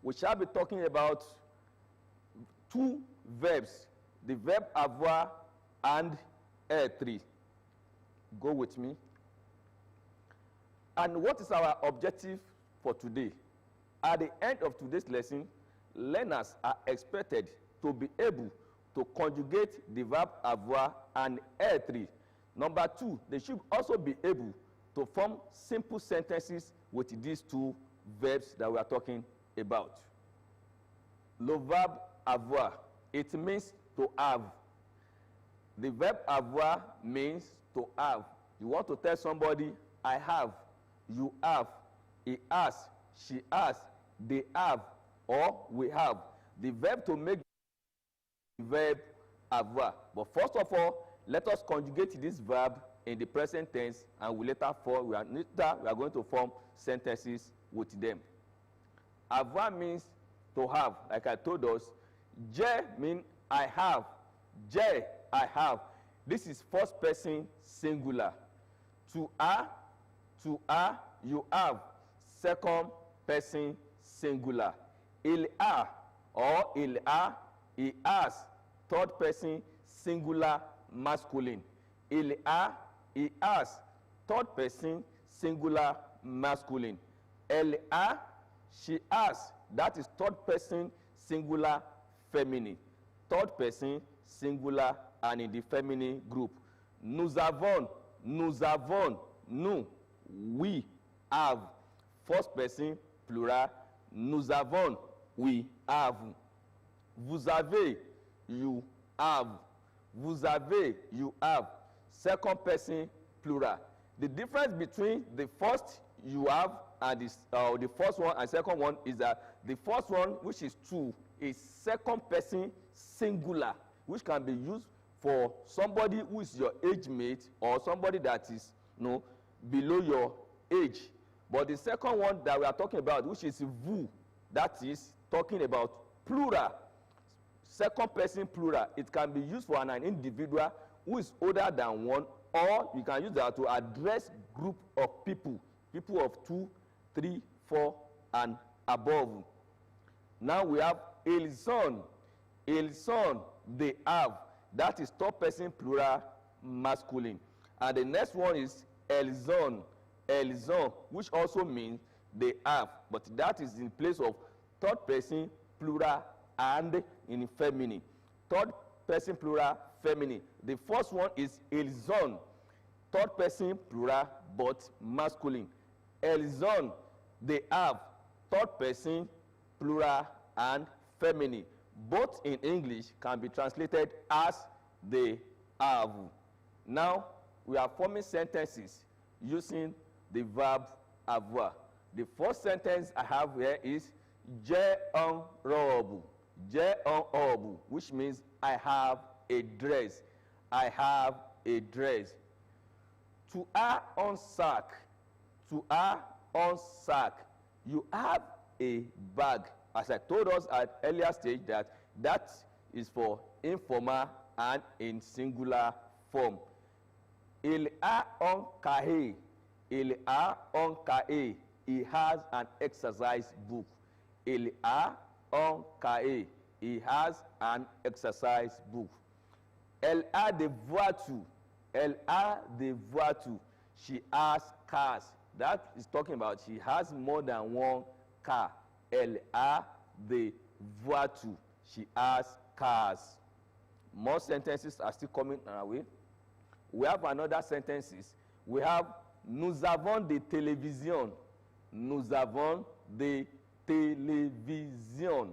Speaker 25: we shall be talking about two verbs, the verb avoir and être. Go with me. And what is our objective for today? At the end of today's lesson, learners are expected to be able to conjugate the verb avoir and être. Number two, they should also be able to form simple sentences with these two verbs that we are talking about. Le verb avoir, it means to have. The verb avoir means to have. You want to tell somebody, I have, you have, he has, she has, they have, or we have. The verb to make the verb avoir. But first of all, let us conjugate this verb in the present tense, and we later we are going to form sentences with them. Avoir means to have, like I told us. Je means I have. Je, I have. This is first person singular. To a, you have. Second person singular. Il a, or il a, he has. Third person singular masculine. Il a, he has. Third person singular masculine. Elle a, she has. That is third person singular feminine. Third person singular and in the feminine group. Nous avons, nous, we have. First person plural. Nous avons, we have. Vous avez, you have. Vous avez, you have. Second person plural. The difference between the first you have and the first one and second one is that the first one, which is two, is second person singular, which can be used for somebody who is your age mate or somebody that is below your age. But the second one that we are talking about, which is vous, that is talking about plural, second person plural. It can be used for an individual who is older than one, or you can use that to address group of people of 2, 3, 4, and above. Now we have ils sont, they have. That is third person plural masculine. And the next one is elles ont, which also means they have, but that is in place of third person plural and in feminine. Third person plural feminine. The first one is ils ont, third person plural but masculine. Elles ont, they have, third person plural and feminine. Both in English can be translated as they have. Now we are forming sentences using the verb avoir. The first sentence I have here is j'ai un robe. J'ai un robe, which means I have a dress. I have a dress. Tu as un sac. Tu as un sac. You have a bag. As I told us at earlier stage that is for informal and in singular form. Il a un cahier. Il a un cahier. He has an exercise book. Il a un cahier. He has an exercise book. Elle a des voitures. Elle a des voitures. She has cars. That is talking about she has more than one car. Elle a des voitures. She has cars. More sentences are still coming our way. We have another sentences. We have nous avons des télévisions. Nous avons des télévisions.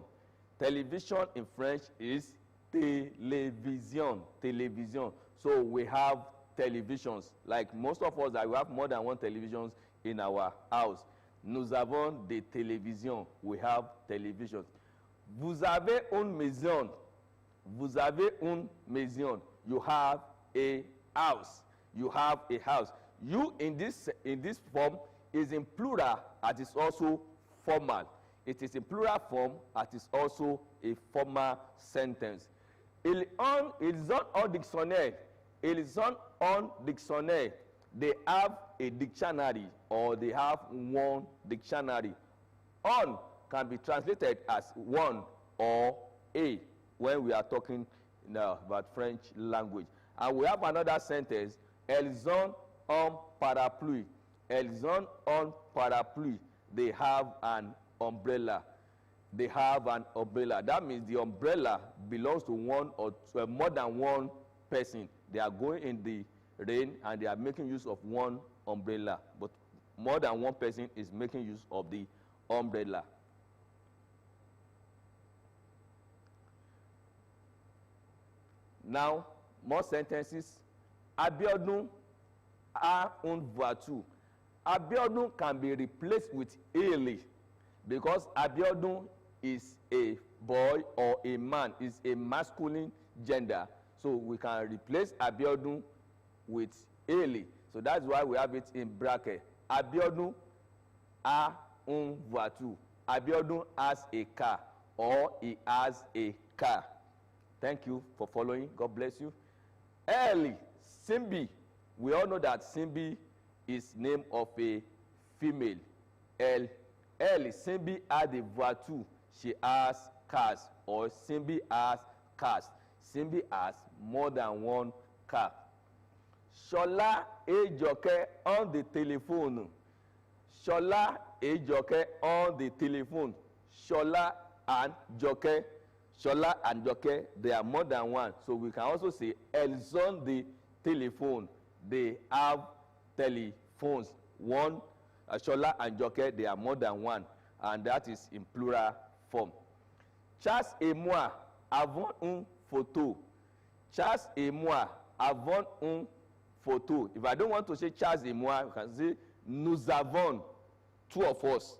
Speaker 25: Television in French is télévision. Télévision. So we have televisions. Like most of us, we have more than one televisions in our house. Nous avons des télévisions. We have televisions. Vous avez une maison. Vous avez une maison. You have a house. You have a house. You in this form is in plural and is also formal. It is in plural form and is also a formal sentence. Ils ont un dictionnaire. Ils ont un dictionnaire. They have a dictionary or they have one dictionary. On can be translated as one or a when we are talking now about French language. And we have another sentence, elles ont un parapluie. Elles ont un parapluie. They have an umbrella. They have an umbrella. That means the umbrella belongs to one or more than one person. They are going in the rain and they are making use of one umbrella. But more than one person is making use of the umbrella. Now, more sentences. Abiodun a une voiture. Abiodun can be replaced with Eli because Abiodun is a boy or a man, is a masculine gender. So we can replace Abiodun with Eli. So that's why we have it in bracket. Abiodun a une voiture. Abiodun has a car or he has a car. Thank you for following. God bless you. Eli, Simbi. We all know that Simbi is name of a female. Eli, Simbi has a voiture. She has cars or Simbi has cars. Simbi has more than one car. Shola et Joke on the telephone. Shola et Joke on the telephone. Shola and Joke. Shola and Joke, they are more than one. So we can also say, elles ont the telephone. They have telephones. One, Shola and Joke, they are more than one. And that is in plural form. Charles et moi avons une photo. Charles et moi avons une photo. If I don't want to say Charles et moi, I can say nous avons, two of us,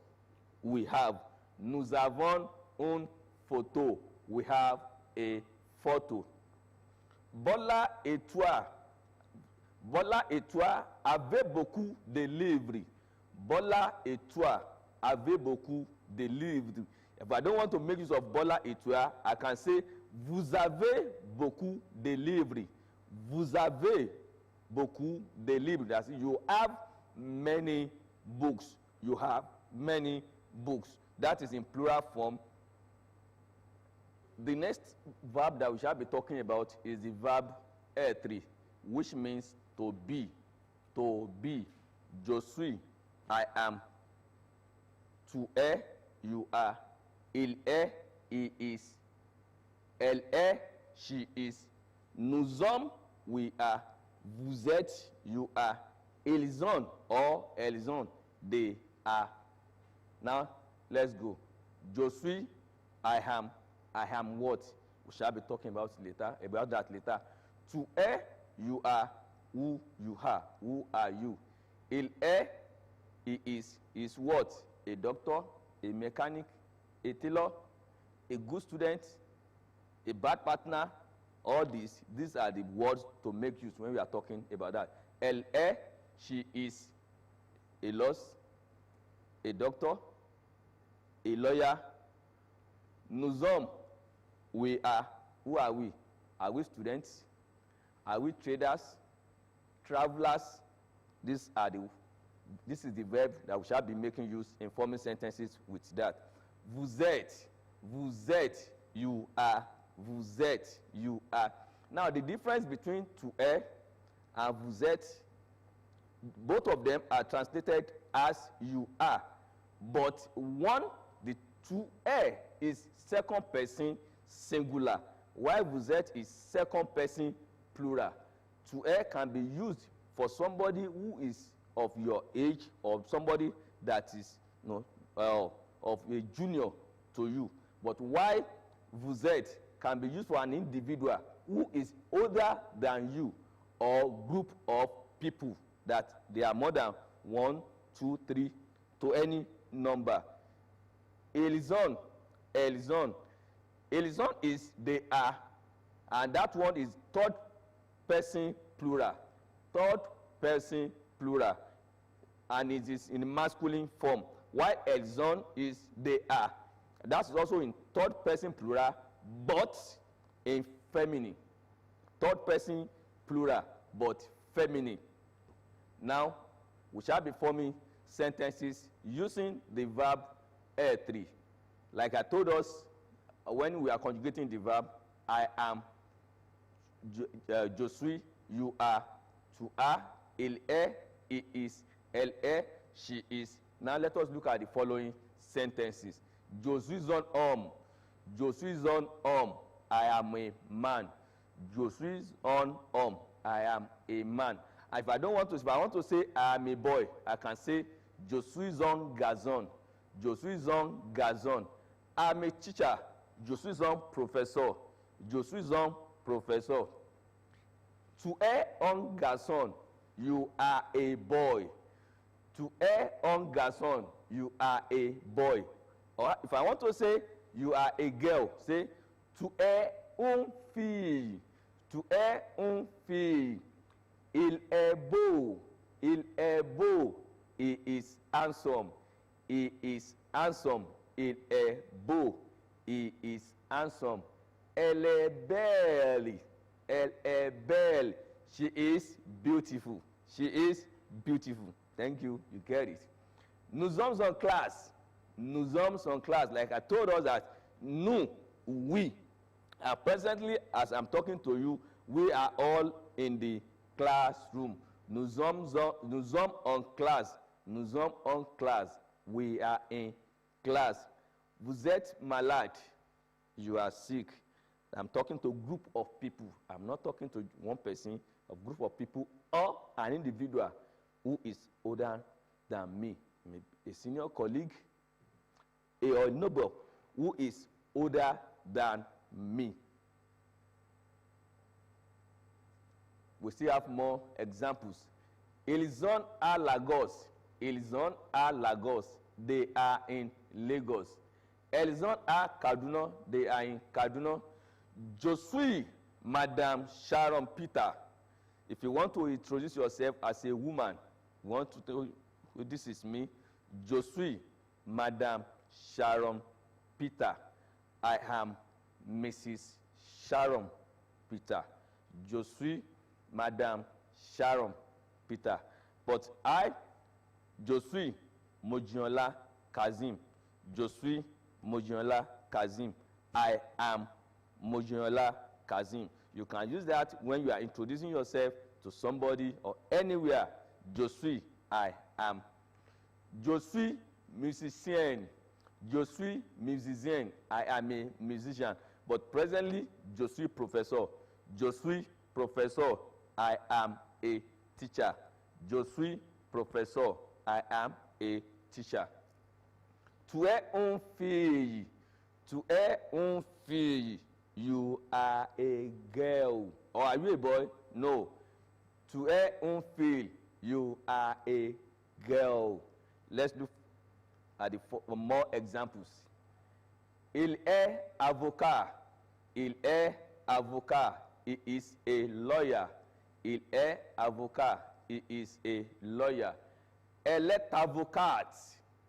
Speaker 25: we have. Nous avons une photo. We have a photo. Bola et toi avez beaucoup de livres. Bola et toi avez beaucoup de livres. If I don't want to make use of Bola et toi, I can say vous avez beaucoup de livres. Vous avez beaucoup de livres. That's it. You have many books. You have many books. That is in plural form. The next verb that we shall be talking about is the verb être, which means to be. To be. Je suis, I am. Tu es, you are. Il est, he is. Elle est, she is. Nous sommes, we are. Vous êtes, you are. Ils ont, or elles ont, they are. Now, let's go. Je suis, I am. I am what? We shall be talking about that later. Tu es, you are. Who you are. Who are you? Il est, he is what? A doctor, a mechanic, a tailor, a good student, a bad partner. All these are the words to make use when we are talking about that. Elle est, she is a nurse, a doctor, a lawyer. Nous sommes, we are. Who are we? Are we students? Are we traders? Travelers? This is the verb that we shall be making use in forming sentences with that. Vous êtes, you are. Vous êtes, you are. Now the difference between tu es and vous êtes, both of them are translated as you are. But one, the tu es is second person singular, while vous êtes is second person plural. Tu es can be used for somebody who is of your age or somebody that is of a junior to you. But while vous êtes can be used for an individual who is older than you or group of people that they are more than 1, 2, 3 to any number. Ils ont is they are And that one is third person plural. Third person plural. And it is in masculine form. While elson is they are. That's also in third person plural, but in feminine. Third person plural, but feminine. Now, we shall be forming sentences using the verb E3. Like I told us when we are conjugating the verb, I am, je suis, you are, tu as, il est, he is, elle est, she is. Now let us look at the following sentences. Je suis un homme. Je suis un homme. I am a man. Je suis un homme. I am a man. And if I want to say I am a boy, I can say je suis un garçon. Je suis un garçon. I am a teacher. Je suis un professeur. Je suis un professeur. Tu es un garçon. You are a boy. Tu es un garçon. You are a boy. Or if I want to say you are a girl, say tu es une fille. Tu es une fille. Il est beau. Il est beau. He is handsome. He is handsome. Il est beau. He is handsome. Elle est belle. Elle est belle. She is beautiful. She is beautiful. Thank you. You get it. Nous sommes en classe. Nous sommes en classe. Like I told us that nous, we, presently as I'm talking to you, we are all in the classroom. Nous sommes en classe. Nous sommes en classe. We are in class. Vous êtes malade. You are sick. I'm talking to a group of people. I'm not talking to one person, a group of people, or an individual who is older than me. A senior colleague, a neighbor who is older than me. We still have more examples. Ils sont à Lagos. Ils sont à Lagos. They are in Lagos. Elles sont à Kaduna. They are in Kaduna. Je suis Madame Sharon Peter. If you want to introduce yourself as a woman, you want to tell you, this is me. Je suis Madame Sharon Peter. I am Mrs. Sharon Peter. Je suis Madame Sharon Peter. But je suis Mojiola Kazim. Je suis Mojiola Kazim. I am Mojiola Kazim. You can use that when you are introducing yourself to somebody or anywhere. Je suis, I am. Je suis musicien. Je suis musicien. I am a musician. But presently, je suis professor. Je suis professor. I am a teacher. Je suis professor. I am a teacher. Tu es une fille. Tu es une fille. You are a girl. Or are you a boy? No. Tu es une fille. You are a girl. Let's look at more examples. Il est avocat. Il est avocat. He is a lawyer. Il est avocat. He is a lawyer. Elle est avocate.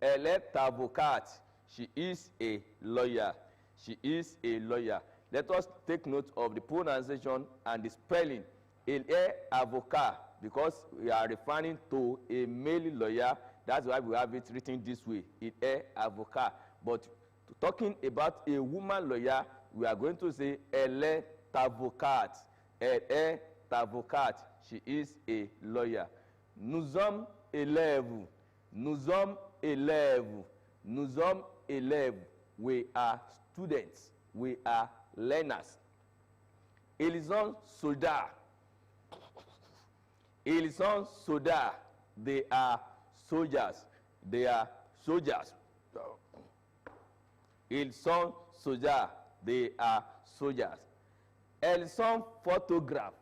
Speaker 25: Elle est avocate. She is a lawyer. She is a lawyer. Let us take note of the pronunciation and the spelling. Il est avocat, because we are referring to a male lawyer. That's why we have it written this way. Il est avocat. But talking about a woman lawyer, we are going to say elle est avocate. Elle est avocate. She is a lawyer. Nous sommes élèves. Nous sommes élèves. Nous sommes élèves. We are students. We are learners. Ils sont soldats. Ils sont soldats. They are soldiers. They are soldiers. Ils sont soldats. They are soldiers. Elles sont photographes.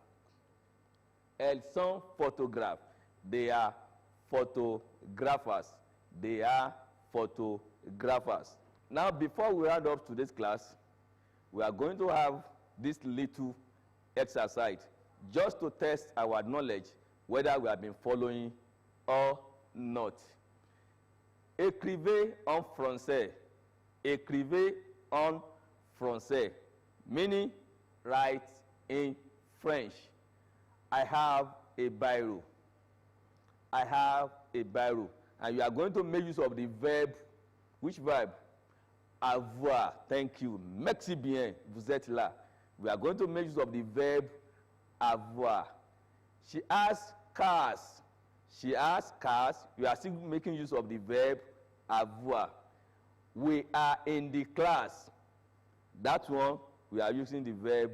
Speaker 25: Elles sont photographes. They are photographers. They are photographers. Now, before we round up today's class, we are going to have this little exercise just to test our knowledge whether we have been following or not. Écrivez en français. Écrivez en français, meaning write in French. I have a biro. I have a biro. And you are going to make use of the verb. Which verb? Avoir. Thank you. Merci bien. Vous êtes là. We are going to make use of the verb avoir. She has cars. She has cars. You are still making use of the verb avoir. We are in the class. That one, we are using the verb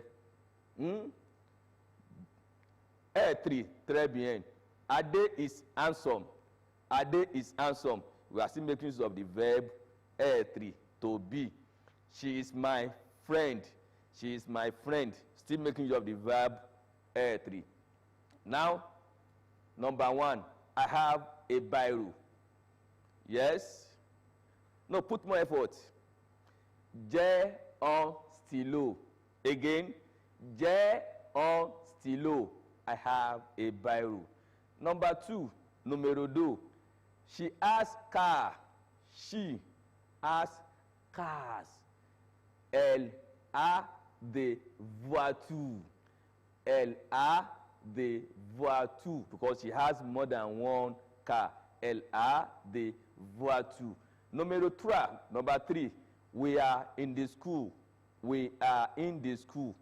Speaker 25: être. Très bien. Ade is handsome. Ade is handsome. We are still making use of the verb être, to be. She is my friend. She is my friend. Still making use of the verb être. Now, number one, I have a biro. Yes? No, put more effort. J'ai un stylo. Again, j'ai un stylo. I have a biro. Number two, numero deux. She has car. She has cars. Elle a des voitures. Elle a des voitures. Because she has more than one car. Elle a des voitures. Numero trois, number three. We are in the school. We are in the school.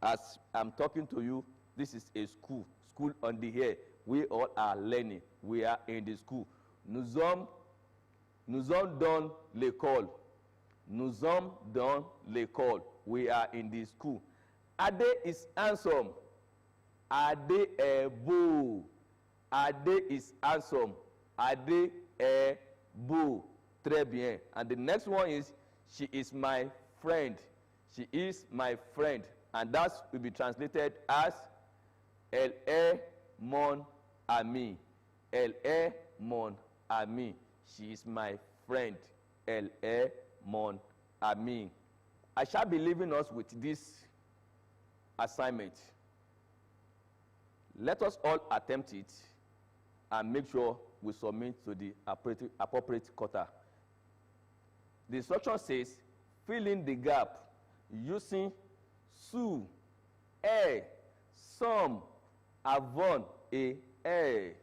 Speaker 25: As I'm talking to you, this is a school. School on the air. We all are learning. We are in the school. Nous sommes dans l'école. Nous sommes dans l'école. We are in the school. Ade is handsome. Ade est beau. Ade is handsome. Ade est beau. Très bien. And the next one is, she is my friend. She is my friend. And that will be translated as, elle est mon ami. Elle est mon ami. She is my friend. Elle est mon ami. I shall be leaving us with this assignment. Let us all attempt it and make sure we submit to the appropriate quota. The instruction says, fill in the gap using sous, est, some, avant, et est.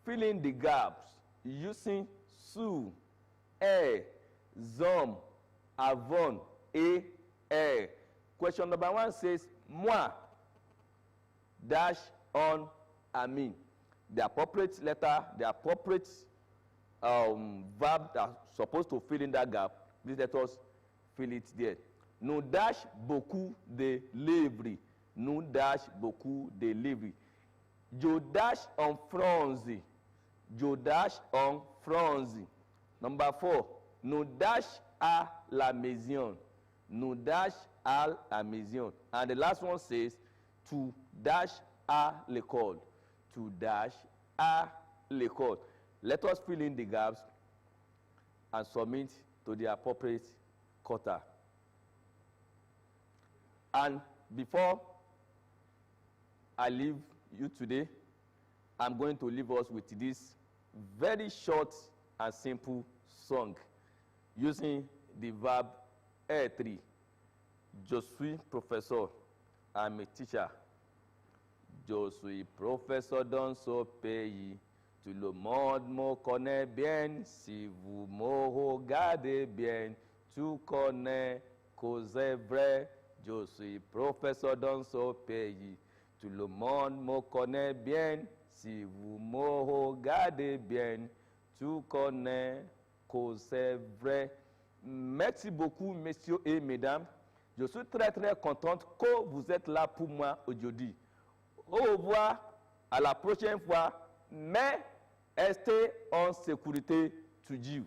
Speaker 25: Fill in the gaps using sous, est, some, avant, et est. Question number one says, moi, dash on, ami. The appropriate letter, the appropriate verb that supposed to fill in that gap, please let us fill it there. Nous dash beaucoup de livres. Nous dash beaucoup de livres. Je dash en France. Je dash en France. Number four, nous dash à la maison. Nous dash à la maison. And the last one says, to dash à l'école. To dash à l'école. Let us fill in the gaps and submit to the appropriate quota. And before I leave you today, I'm going to leave us with this very short and simple song using the verb être. Je suis professeur. I'm a teacher. Je suis professeur dans ce pays. Tout le monde me connaît bien. Si vous me regardez bien, tu connais que c'est vrai. Je suis professeur dans ce pays. Tout le monde me connaît bien. Si vous me regardez bien, tu connais que c'est vrai. Merci beaucoup, messieurs et mesdames. Je suis très très contente que vous êtes là pour moi aujourd'hui. Au revoir, à la prochaine fois, mais restez en sécurité to Dieu.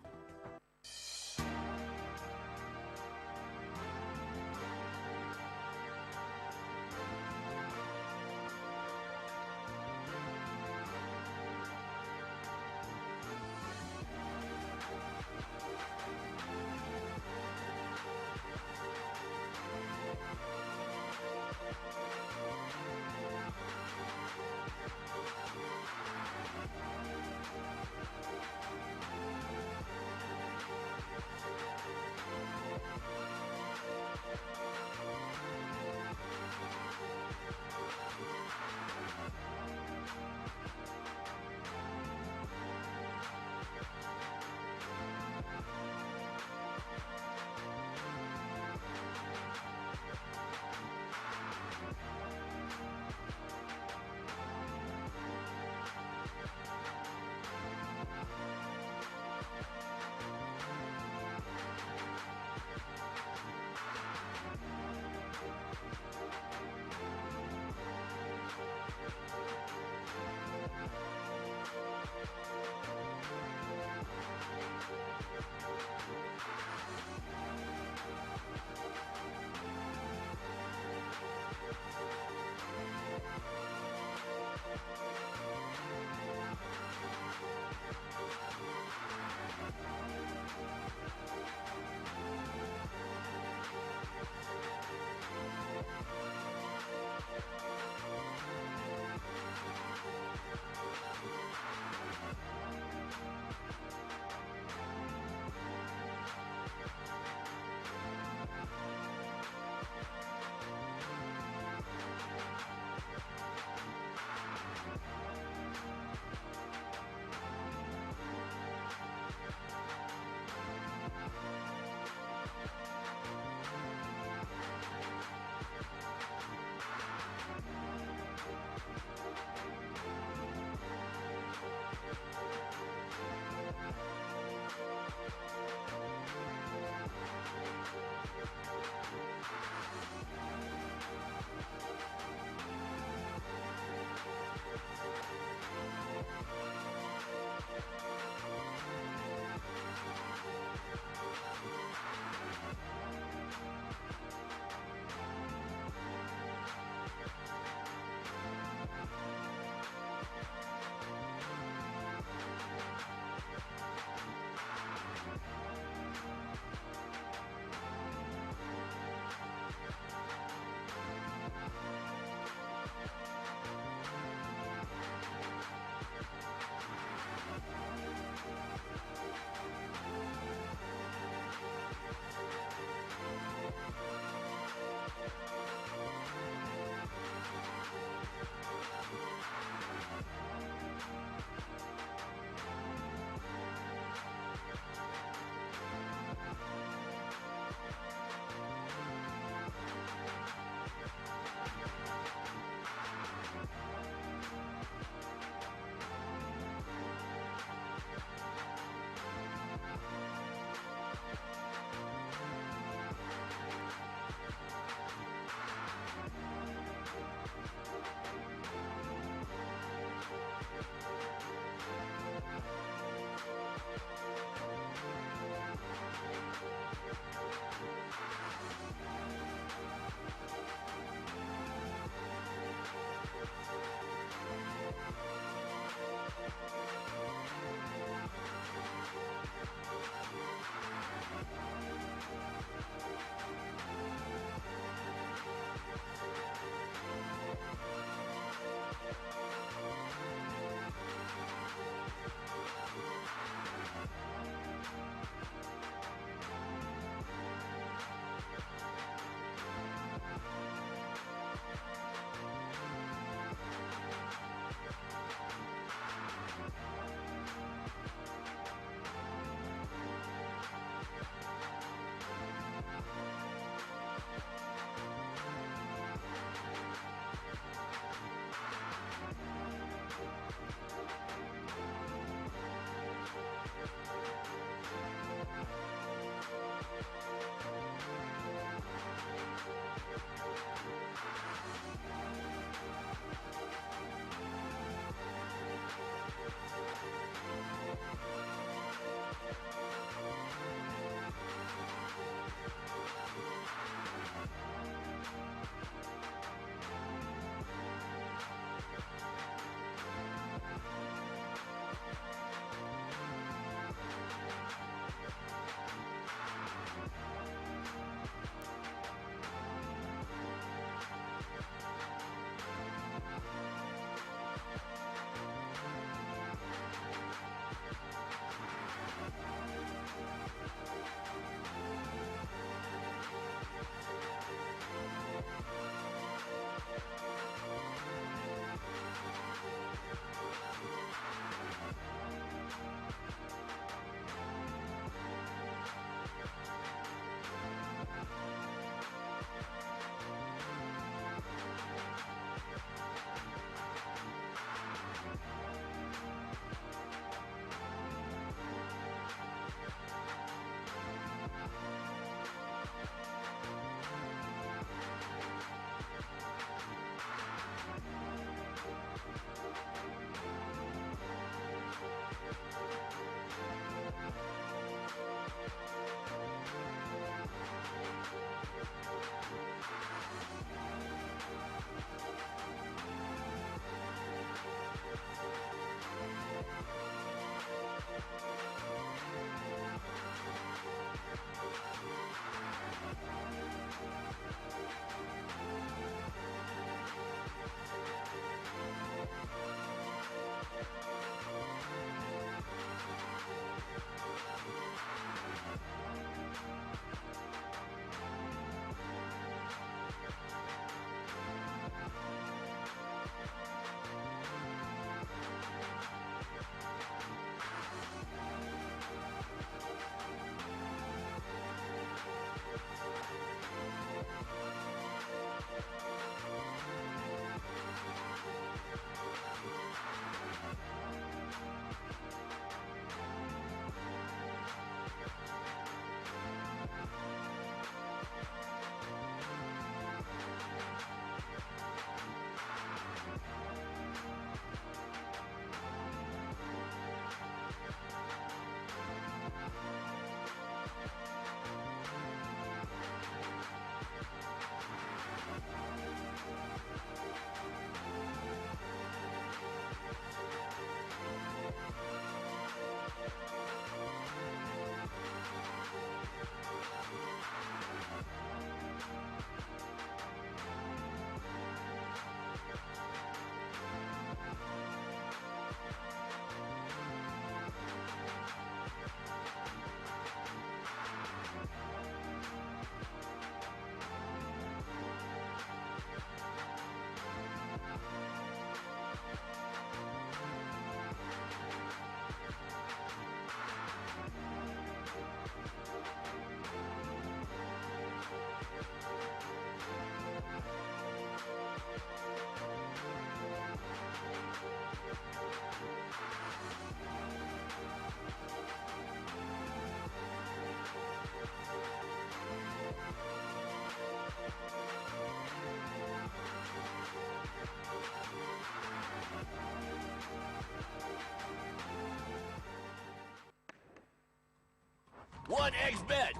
Speaker 2: 1xBet.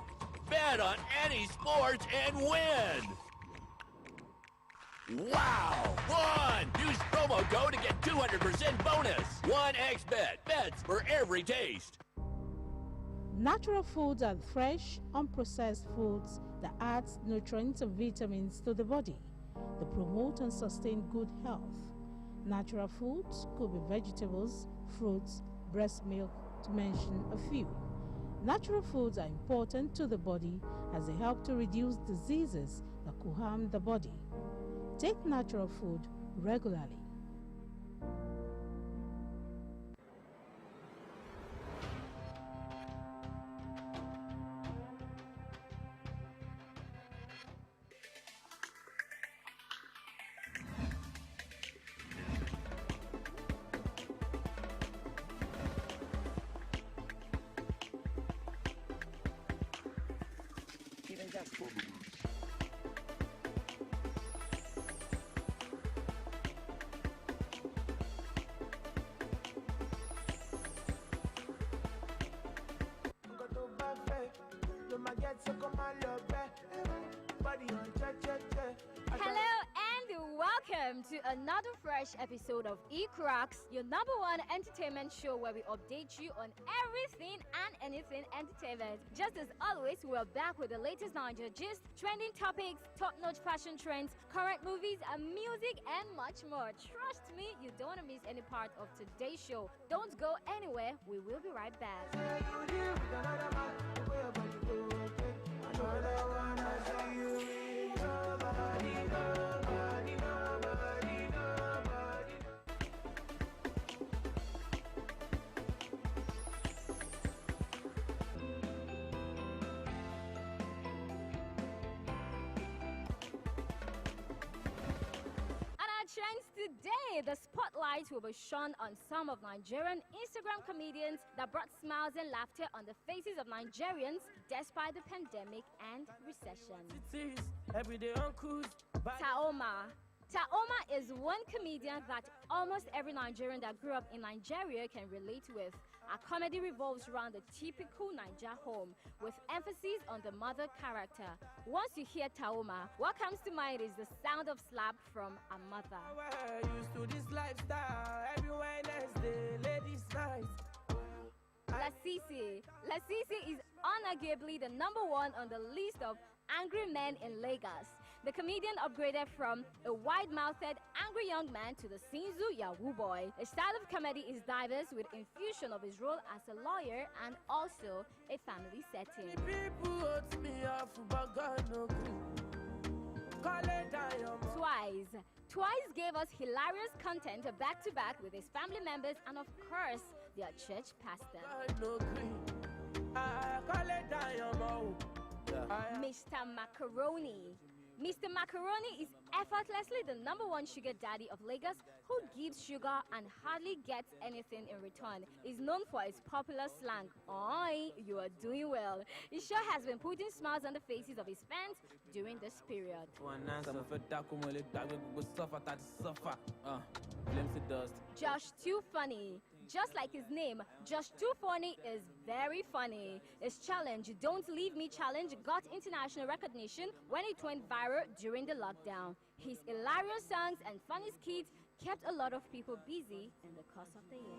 Speaker 2: Bet on any sport and win. Wow! One! Use promo code to get 200% bonus. 1xBet. Bets for every taste.
Speaker 6: Natural foods are fresh, unprocessed foods that add nutrients and vitamins to the body. They promote and sustain good health. Natural foods could be vegetables, fruits, breast milk, to mention a few. Natural foods are important to the body as they help to reduce diseases that could harm the body. Take natural food regularly.
Speaker 7: Hello and welcome to another fresh episode of E-Cracks, your number one entertainment show where we update you on everything and anything entertainment. Just as always, we're back with the latest Niger gist, trending topics, top-notch fashion trends, current movies, and music, and much more. Trust me, you don't want to miss any part of today's show. Don't go anywhere. We will be right back. Trends today, the spotlight will be shone on some of Nigerian Instagram comedians that brought smiles and laughter on the faces of Nigerians despite the pandemic and recession. Taoma is one comedian that almost every Nigerian that grew up in Nigeria can relate with. Our comedy revolves around the typical Naija home, with emphasis on the mother character. Once you hear Taoma, what comes to mind is the sound of slap from a mother.
Speaker 10: Used to this lifestyle, every Wednesday, ladies' night.
Speaker 7: Lasisi is unarguably the number one on the list of angry men in Lagos. The comedian upgraded from a wide-mouthed, angry young man to the Sinzu Yahoo boy. His style of comedy is diverse with infusion of his role as a lawyer and also a family setting. Twice gave us hilarious content back-to-back with his family members and of course their church pastor. Mr. Macaroni. Mr. Macaroni is effortlessly the number one sugar daddy of Lagos who gives sugar and hardly gets anything in return. He's known for his popular slang, "Oi, you are doing well." He sure has been putting smiles on the faces of his fans during this period. Josh Too Funny. Just like his name, Josh Too Funny is very funny. His challenge, Don't Leave Me Challenge, got international recognition when it went viral during the lockdown. His hilarious songs and funny skits kept a lot of people busy in the course of the year.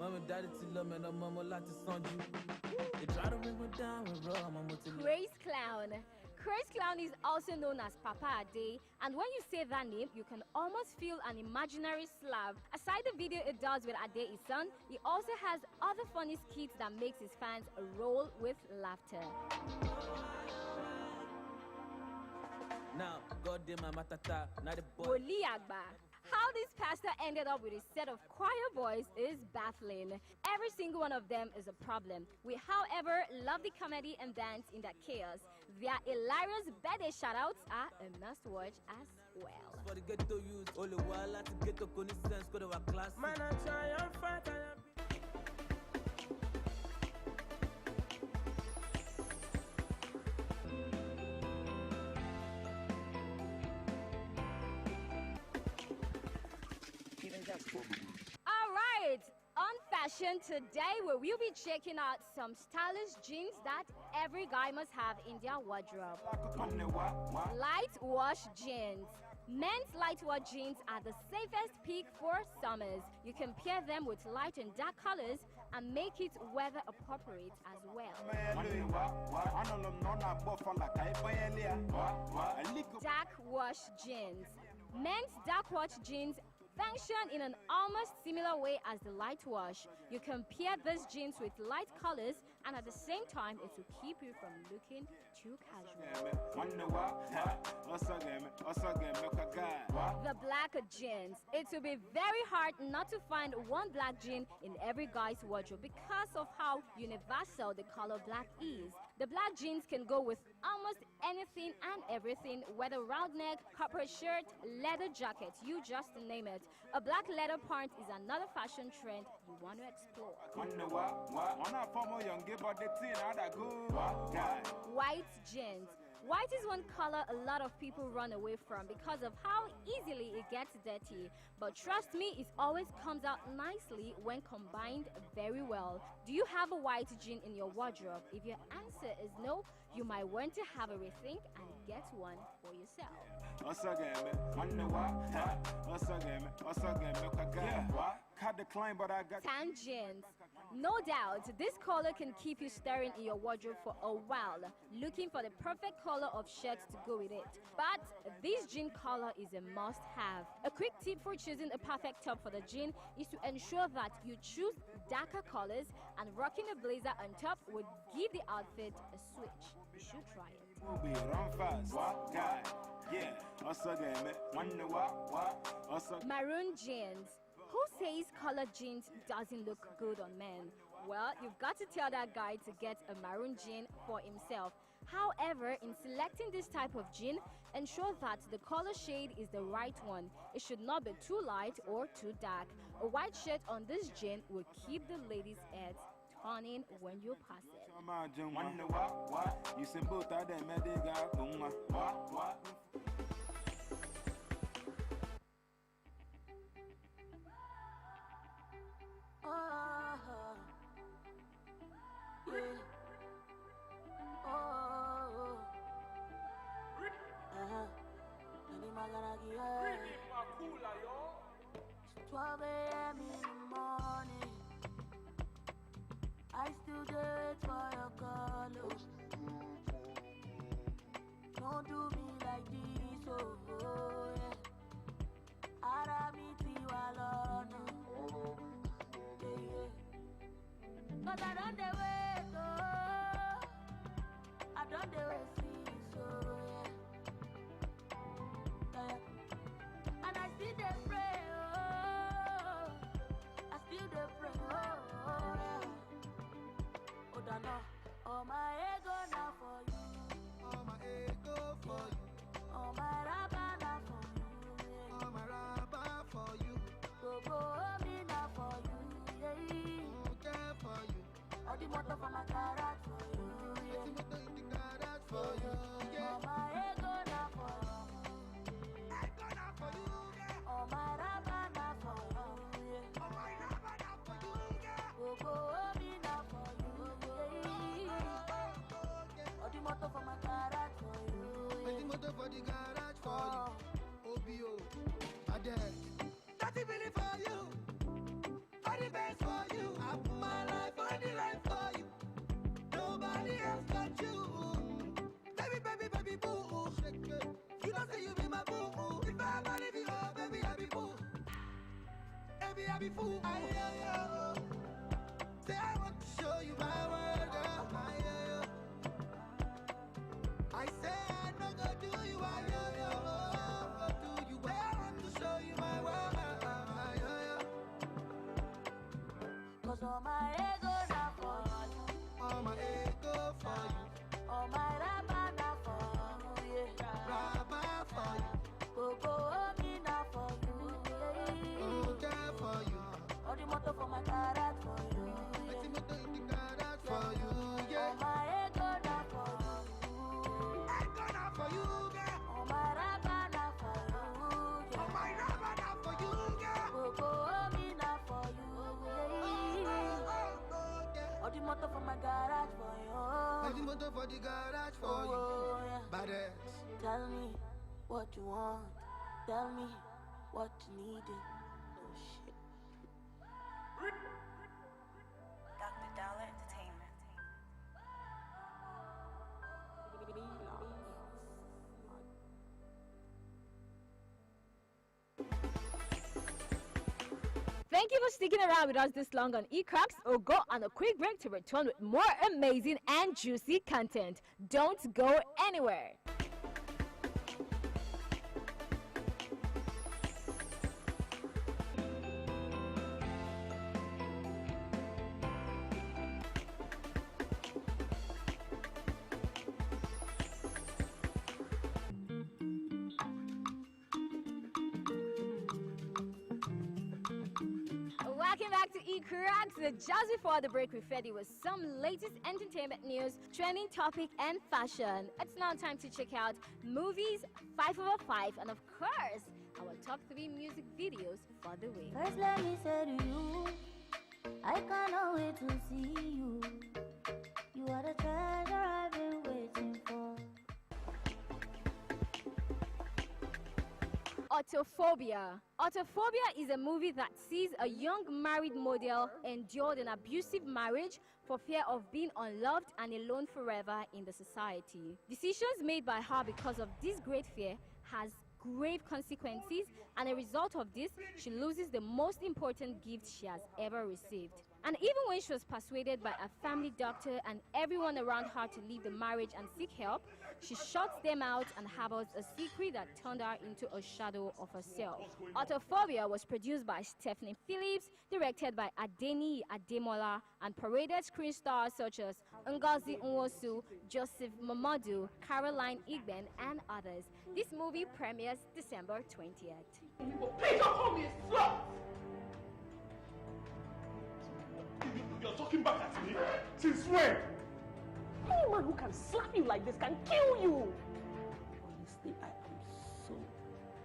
Speaker 7: Craze Clown. Craze Clown is also known as Papa Ade, and when you say that name, you can almost feel an imaginary slap. Aside the video it does with Ade his son, he also has other funny skits that makes his fans roll with laughter.
Speaker 10: Now, God damn my matata, not the boy.
Speaker 7: Woli Agba. How this pastor ended up with a set of choir boys is baffling. Every single one of them is a problem. We, however, love the comedy and dance in that chaos. Their hilarious birthday shoutouts are a must-watch as well.
Speaker 10: For the ghetto youth, all the while at the ghetto connaissance, go to our class. Man, I try and fight,
Speaker 7: Alright, on fashion today we will be checking out some stylish jeans that every guy must have in their wardrobe. Light wash jeans. Men's light wash jeans are the safest pick for summers. You can pair them with light and dark colors and make it weather appropriate as well. Dark wash jeans. Men's dark wash jeans function in an almost similar way as the light wash. You can pair these jeans with light colors and at the same time it will keep you from looking too casual. The black jeans. It will be very hard not to find one black jean in every guy's wardrobe because of how universal the color black is. The black jeans can go with almost anything and everything, whether round neck, corporate shirt, leather jacket, you just name it. A black leather pant is another fashion trend you want to explore. White jeans. White is one color a lot of people run away from because of how easily it gets dirty. But trust me, it always comes out nicely when combined very well. Do you have a white jean in your wardrobe? If your answer is no, you might want to have a rethink and get one for yourself. Tan jeans. No doubt, this color can keep you staring in your wardrobe for a while, looking for the perfect color of shirt to go with it. But this jean color is a must-have. A quick tip for choosing a perfect top for the jean is to ensure that you choose darker colors, and rocking a blazer on top would give the outfit a switch. You should try it. Maroon jeans. Who says colored jeans doesn't look good on men? Well, you've got to tell that guy to get a maroon jean for himself. However, in selecting this type of jean, ensure that the color shade is the right one. It should not be too light or too dark. A white shirt on this jean will keep the ladies' heads turning when you pass it.
Speaker 9: It's 12 a.m. in the morning. I still do it for your call. Don't do me like this, oh yeah. Cause I don't the wait, oh. I don't the wait, see, so yeah. And I still dey pray, oh. I still dey pray, oh yeah. Oh, don't know. Oh, my ego now for you. Oh, my ego for you. Oh, my rabba now for you. Yeah. Oh, my rabba for you. Go me now for you. Yeah. Okay for you. All the motor for my garage for you. Yeah. The motor in the garage for you. Yeah. Oh, my ego now for you. Ego now for you. Yeah. Oh, my rabba now for you. Yeah. Oh, my rabba now for you. Yeah. Go me now for you. All the motor for my garage for you. Yeah. The motor for the garage for you. OBO, Adele. 30 million for you. All the best for you. I put my life on the line for you. Nobody else but you. Baby, baby, baby, boo. You don't say you be my boo. If I ever leave you, oh, baby, I be boo. Baby, I be fool. Say I want to show you my world, girl. I say I no go do you, I go do you. I want to show you my world. Cause all my ego now for you. All my ego for you. All my rabba now for you. Yeah. Rabba for you. Go me now for you. Yeah. Okay for you. All the motor for my garage for you. Yeah. The motor in the garage for you. Yeah. All my ego now for you. Ego now for you. Yeah. All my rabba now for you. Yeah. All my rabba now for you. Yeah. Go me now for you. Yeah.
Speaker 11: motor for the garage for you. Badass.
Speaker 9: Tell me what you want. Tell me what you needed. Oh shit.
Speaker 12: Dr. Dollar Entertainment.
Speaker 7: Thank you for sticking around with us this long on eCracks. We'll go on a quick break to return with more amazing and juicy content. Don't go anywhere. Welcome back to eCracks. Just before the break, we fed you with some latest entertainment news, trending topic, and fashion. It's now time to check out movies, 5 over 5, and of course, our top 3 music videos for the week.
Speaker 9: First, let me say to you, I cannot wait to see you. You are the treasure I've been waiting for.
Speaker 7: Autophobia. Autophobia is a movie that sees a young married model endured an abusive marriage for fear of being unloved and alone forever in the society. Decisions made by her because of this great fear has grave consequences, and a result of this, she loses the most important gift she has ever received. And even when she was persuaded by a family doctor and everyone around her to leave the marriage and seek help, she shuts them out and harbors a secret that turned her into a shadow of herself. Autophobia was produced by Stephanie Phillips, directed by Adeni Ademola, and paraded screen stars such as Ngozi Nwosu, Joseph Mamadou, Caroline Igben, and others. This movie premieres December 20th.
Speaker 11: Please don't call me a slut! You're talking back at me? Since when?
Speaker 13: Any man who can slap you like this can kill you!
Speaker 11: Honestly, I am so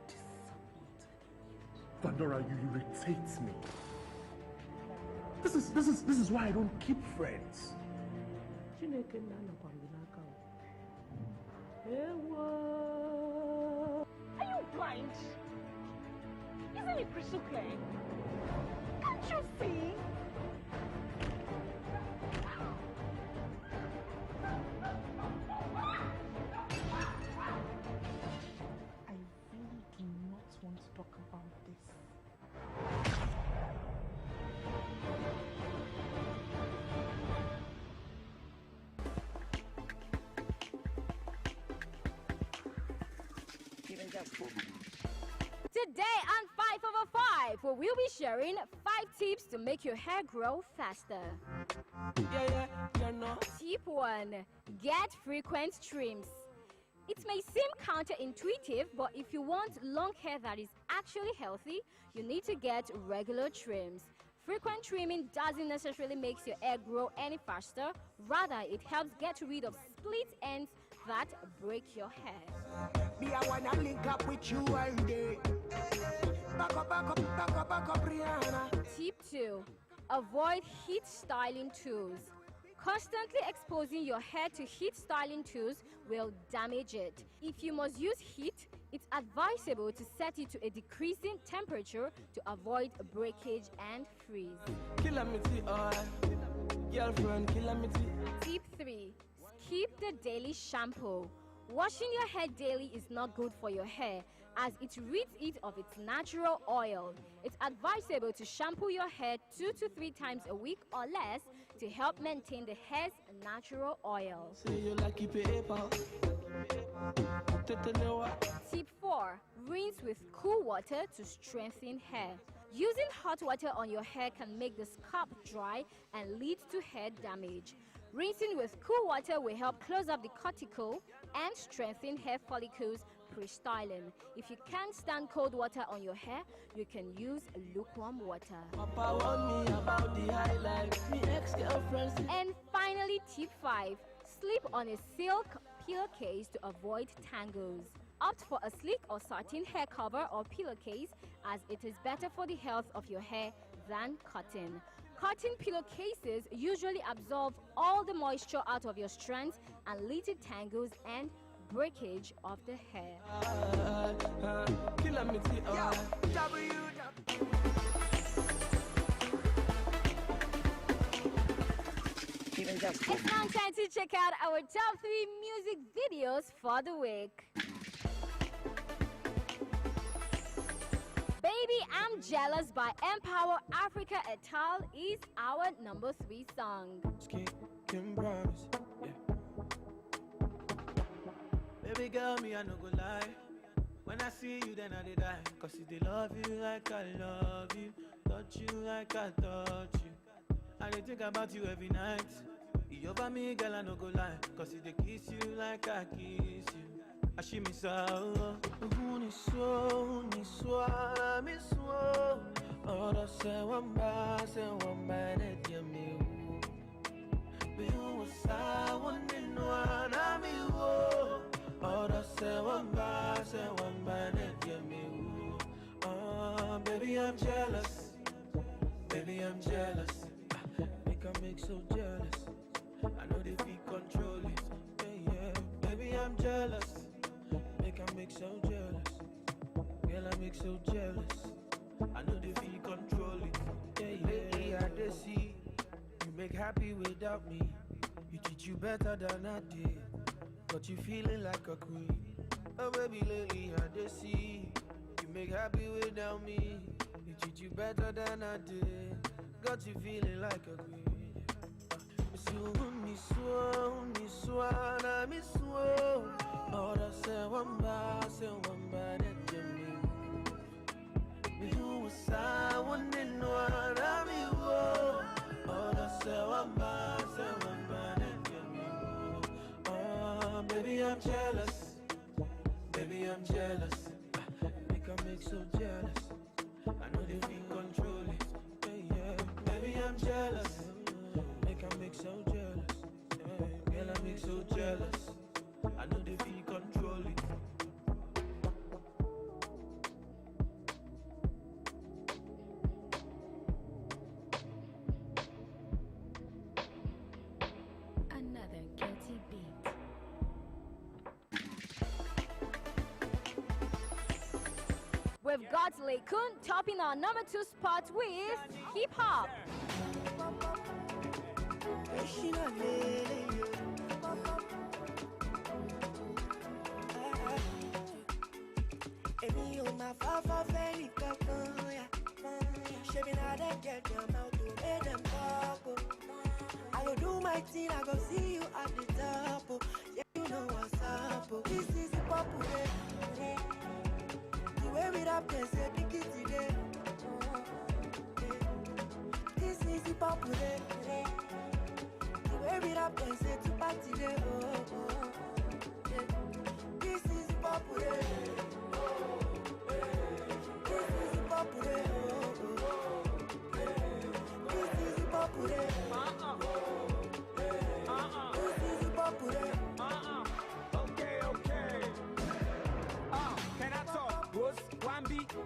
Speaker 11: disappointed in you. Pandora, you irritate me. This is why I don't keep friends.
Speaker 13: Are you blind? Isn't it crystal clear? Can't you see? I really do not want to talk about this.
Speaker 7: Today on 5 over 5, we'll be sharing 5 tips to make your hair grow faster. Tip 1. Get frequent trims. It may seem counterintuitive, but if you want long hair that is actually healthy, you need to get regular trims. Frequent trimming doesn't necessarily make your hair grow any faster, rather it helps get rid of split ends that break your hair.
Speaker 11: I wanna link up with you one day. Back up, Rihanna.
Speaker 7: Tip 2. Avoid heat styling tools. Constantly exposing your hair to heat styling tools will damage it. If you must use heat, it's advisable to set it to a decreasing temperature to avoid breakage and freeze. Tip 3. Skip the daily shampoo. Washing your hair daily is not good for your hair as it rids it of its natural oil. It's advisable to shampoo your hair 2 to 3 times a week or less to help maintain the hair's natural oil. Tip 4. Rinse with cool water to strengthen hair. Using hot water on your hair can make the scalp dry and lead to hair damage. Rinsing with cool water will help close up the cuticle and strengthen hair follicles pre-styling. If you can't stand cold water on your hair, you can use lukewarm water. And finally, tip 5. Sleep on a silk pillowcase to avoid tangles. Opt for a sleek or satin hair cover or pillowcase as it is better for the health of your hair than cotton. Cotton pillowcases usually absorb all the moisture out of your strands and little tangles and breakage of the hair. It's now time to check out our top 3 music videos for the week. Baby I'm Jealous by Empower Africa et al. Is our number 3 song.
Speaker 10: Baby girl, me I no go lie. When I see you, then I die. Cause if they love you like I love you, touch you like I touch you, I dey think about you every night. You over me, girl, I no go lie. Cause if they kiss you like I kiss you, I she miss out. Uni so, I miss you. Ora se wamba, net yami. Be who sa one in one, I'm you. Ora se wamba, net yami. Baby, I'm jealous. Baby, I'm jealous. Make so jealous. I know they feel control it. Yeah. Baby, I'm jealous. Make so jealous. Girl, I make so jealous. I know they feel control it. Yeah. Lately I dey see you make happy without me. You treat you better than I did, but you feeling like a queen. Oh baby, lately I dey see you make happy without me. You treat you better than I did, got you feeling like a queen. Miss you. Ora se wamba, net yami. Be who sa one in one, I'm you. Ora se wamba, net yami. Baby, I'm jealous. Baby, I'm jealous. Make so jealous. I know they feel control it. Yeah. Baby, I'm jealous. Make so jealous. Girl, I make so jealous. I know they feel control it.
Speaker 7: Another guilty beat. We've got Lekun topping our number 2 spot with hip hop.
Speaker 11: I go do my thing, I go see you at the top. Yeah, you know what's up. This is the popular. The way we rap, they say, pick it today. This is the popular. The way we rap, they say, to party today. This is the popular. This is the popular. This is the popular.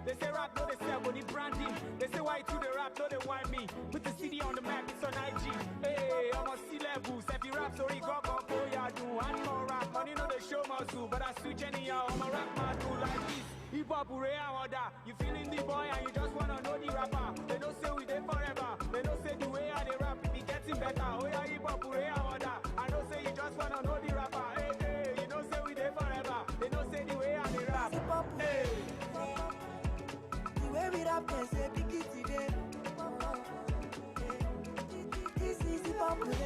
Speaker 4: They say rap, no, they say I go need branding. They say why to the rap, no, they want me. Put the CD on the map, it's on IG. Hey, I'm on C-levels. If you rap, sorry, go, yeah, do. I know rap, money, no, they show my zoo. But I switch anyhow, I'm a rap, man, do like this. Hip-hop, hooray, I order. You feeling the boy and you just wanna know the rapper. They don't say we there forever. They don't say the way I they rap, it be getting better. Oh yeah, hip-hop, hooray, I order. I don't say you just wanna know the rapper. Hey, hey, you don't say we there forever. They don't say the way I they rap. Hey.
Speaker 11: We rap, they say, pick it today. This is the popular.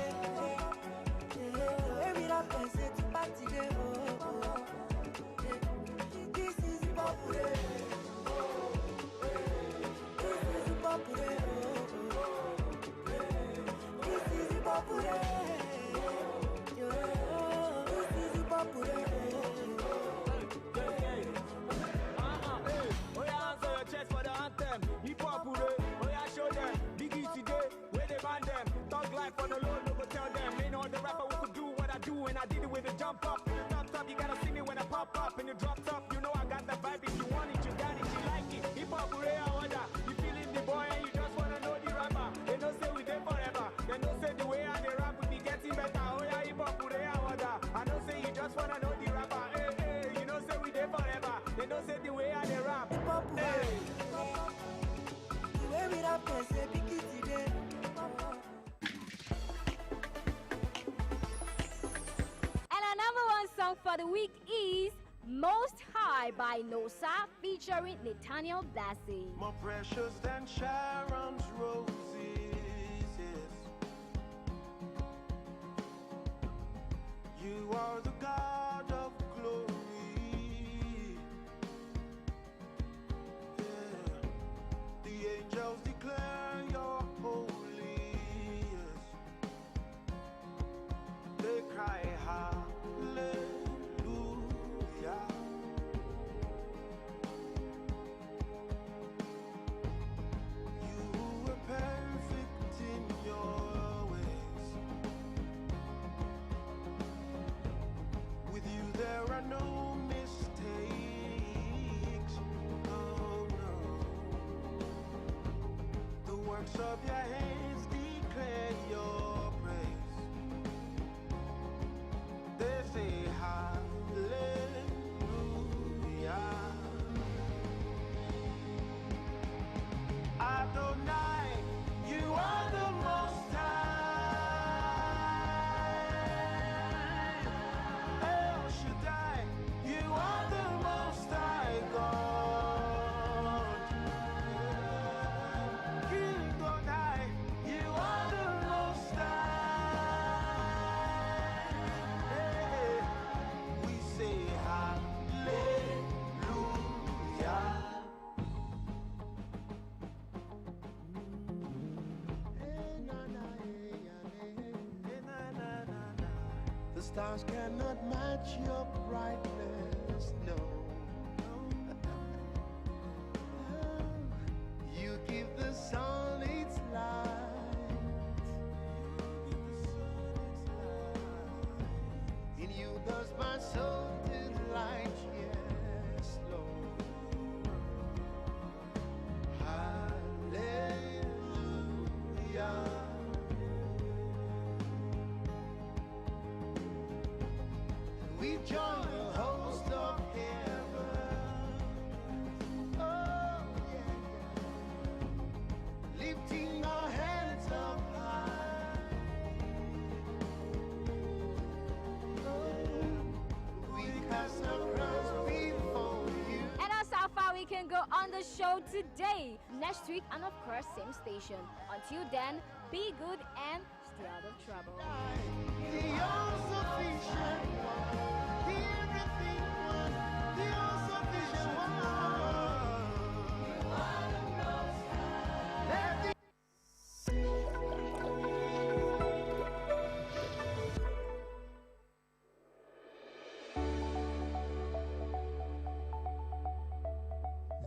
Speaker 11: We rap, they say, to party today. This is the popular. This is the popular. This is the popular. This is the popular.
Speaker 4: Hip hop, oh yeah, show them. Biggie today, where they ban them. Thug life on the low, no go tell them. Ain't no other rapper who could do what I do, and I did it with a jump up. In the top, you gotta see me when I pop up. In the drop top, you know I got the vibe. If you want it, you got it, you like it. Hip hop, I order. You feeling the boy, and you just wanna know the rapper. They don't say we
Speaker 7: by Nosa featuring Nathaniel Blassie.
Speaker 10: More precious than Sharon's roses, yes. You are the God of glory. Yeah. The angels declare you're holy, yes. They cry hallelujah. Perfect in your ways. With you there are no mistakes. Oh no. The works of your hands declare your praise. They say hallelujah. Adonai, you are the most high. El Shaddai, you are the most high God. King Godai, you are the most high. Hey, we say hallelujah. The stars cannot match your brightness, no. You give the sun its light. In you does my soul delight, yes, Lord. Hallelujah. We join the host of heaven. Oh, yeah, yeah. Lifting our hands up high. Oh, we cast our crowns before you.
Speaker 7: And that's how far we can go on the show today. Next week, and of course, same station. Until then, be good and stay out of trouble.
Speaker 10: The all-sufficient one, the everything one, the all-sufficient one. You are the most high.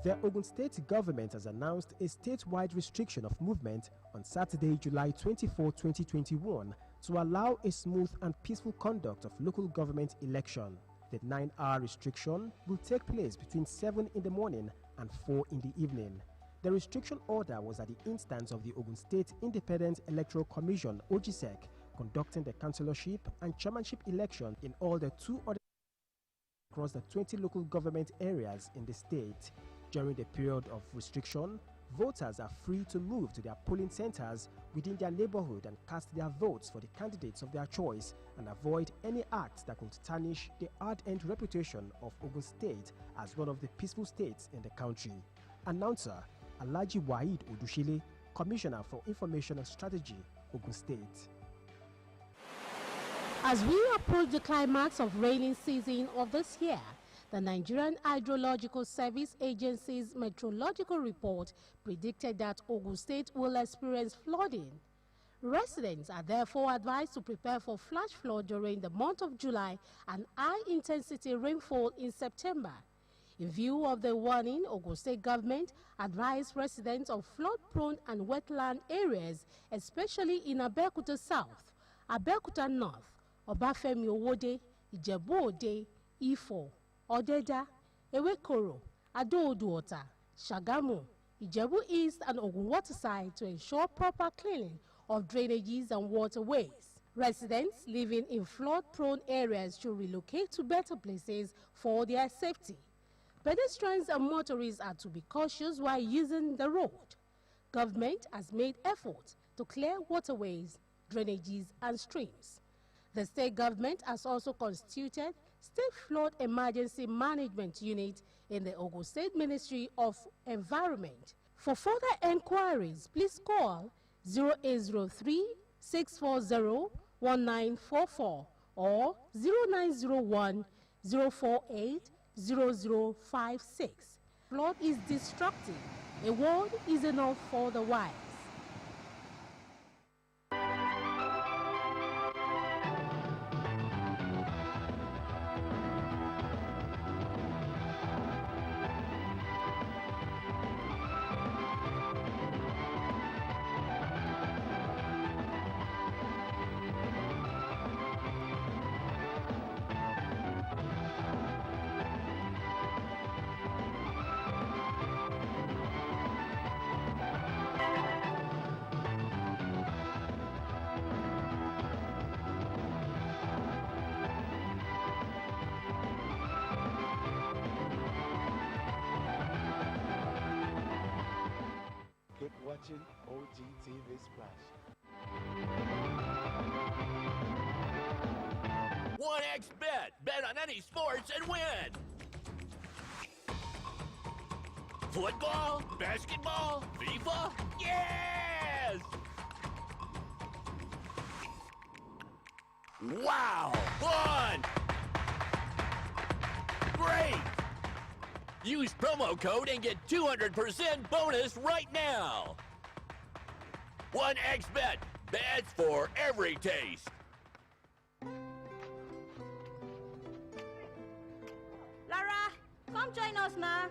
Speaker 3: The Ogun State government has announced a statewide restriction of movement on Saturday, July 24, 2021, to allow a smooth and peaceful conduct of local government election. The 9-hour restriction will take place between 7 in the morning and 4 in the evening. The restriction order was at the instance of the Ogun State Independent Electoral Commission, OGSEC, conducting the councillorship and chairmanship election in all the 2 other across the 20 local government areas in the state. During the period of restriction, voters are free to move to their polling centers within their neighborhood and cast their votes for the candidates of their choice and avoid any acts that could tarnish the hard-earned reputation of Ogun State as one of the peaceful states in the country. Announcer Alhaji Waheed Odushile, Commissioner for Information and Strategy, Ogun State.
Speaker 6: As we approach the climax of rainy season of this year, the Nigerian Hydrological Service Agency's meteorological report predicted that Ogun State will experience flooding. Residents are therefore advised to prepare for flash flood during the month of July and high-intensity rainfall in September. In view of the warning, Ogun State government advised residents of flood-prone and wetland areas, especially in Abeokuta South, Abeokuta North, Obafemi Owode, Ijebu-Ode, Ifo, Odeda, Ewekoro, Ado-Oduota, Shagamu, Ijebu East and Ogun Waterside to ensure proper cleaning of drainages and waterways. Residents living in flood-prone areas should relocate to better places for their safety. Pedestrians and motorists are to be cautious while using the road. Government has made efforts to clear waterways, drainages and streams. The state government has also constituted State Flood Emergency Management Unit in the Ogun State Ministry of Environment. For further enquiries, please call 0803-640-1944 or 0901-048-0056. Flood is destructive. A word is enough for the wise.
Speaker 24: Keep watching OGTV Splash.
Speaker 2: 1xBet. Bet on any sports and win. Football, basketball, FIFA? Yes! Wow! Fun! Great! Use promo code and get 200% bonus right now. 1xBet. Bets for every taste.
Speaker 14: Lara, come join us now.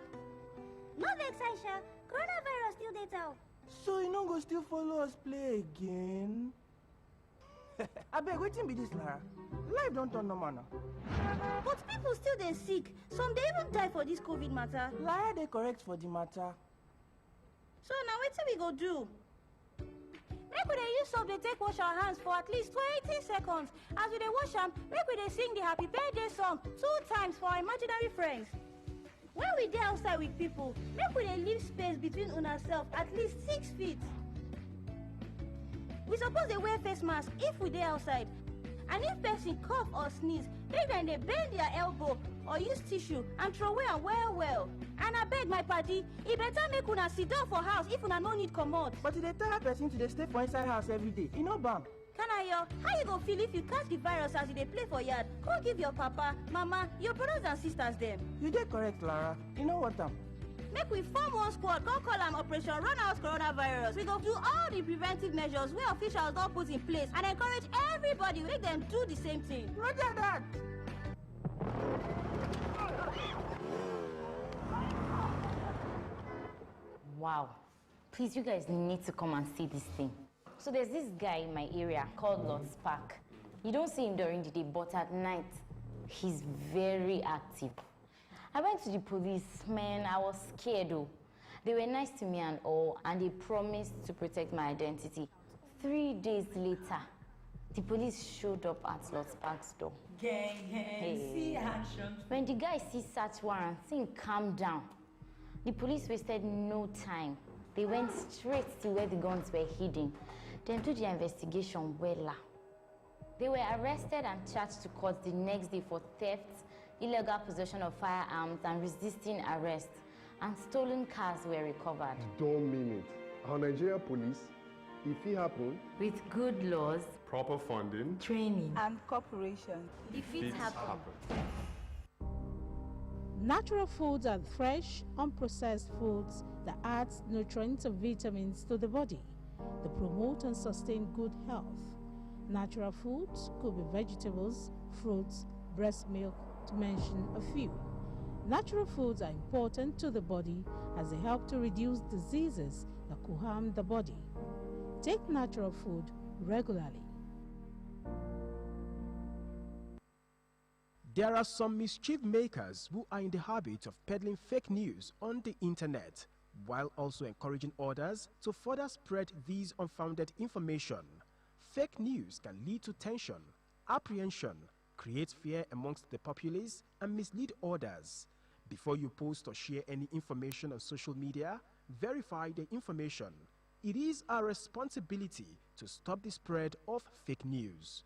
Speaker 14: No vex, Aisha. Coronavirus still dey tell.
Speaker 10: So you no go still follow us play again? Abeg, wetin be this, Lara? Life don turn normal now.
Speaker 14: But people still dey sick. Some dey even die for this COVID matter.
Speaker 10: Lara dey correct for the matter.
Speaker 14: So now wetin we go do? Make we dey use soap dey take wash our hands for at least 20 seconds. As we dey wash am, make we dey sing the happy birthday song 2 times for our imaginary friends. When we dey outside with people, make we dey leave space between una sef at least 6 feet. We suppose dey wear face mask if we dey outside. And if person cough or sneeze, make dem dey bend their elbow or use tissue and throw away am well. And abeg my padi, e better make una sit down for house if una no need comot.
Speaker 10: But e dey tire person to dey stay for inside house every day. E no bam.
Speaker 14: Kanayo, how you go feel if you catch the virus as you dey play for yard? Go give your papa, mama, your brothers and sisters dem.
Speaker 10: You dey correct, Lara. You know what am?
Speaker 14: Make we form one squad, go call am Operation Run Out Coronavirus. We go do all the preventive measures wey officials don put in place and encourage everybody make dem do the same thing.
Speaker 10: Roger that!
Speaker 15: Wow. Please, you guys need to come and see this thing. So there's this guy in my area called Lord Spark. You don't see him during the day, but at night, he's very active. I went to the police, man, I was scared though. They were nice to me and all, and they promised to protect my identity. 3 days later, the police showed up at Lord Spark's door.
Speaker 16: Gang, see action.
Speaker 15: When the guy sees search warrant, saying calm down. The police wasted no time. They went straight to where the guns were hidden. Then do their investigation wella. They were arrested and charged to court the next day for theft, illegal possession of firearms and resisting arrest. And stolen cars were recovered.
Speaker 19: Don't mean it. Our Nigerian police, if it happen,
Speaker 15: with good laws,
Speaker 19: proper funding,
Speaker 16: training, and cooperation,
Speaker 15: if it happen.
Speaker 6: Natural foods are fresh, unprocessed foods that add nutrients and vitamins to the body. They promote and sustain good health. Natural foods could be vegetables, fruits, breast milk, to mention a few. Natural foods are important to the body as they help to reduce diseases that could harm the body. Take natural food regularly.
Speaker 3: There are some mischief makers who are in the habit of peddling fake news on the internet, while also encouraging others to further spread these unfounded information. Fake news can lead to tension, apprehension, create fear amongst the populace, and mislead others. Before you post or share any information on social media, verify the information. It is our responsibility to stop the spread of fake news.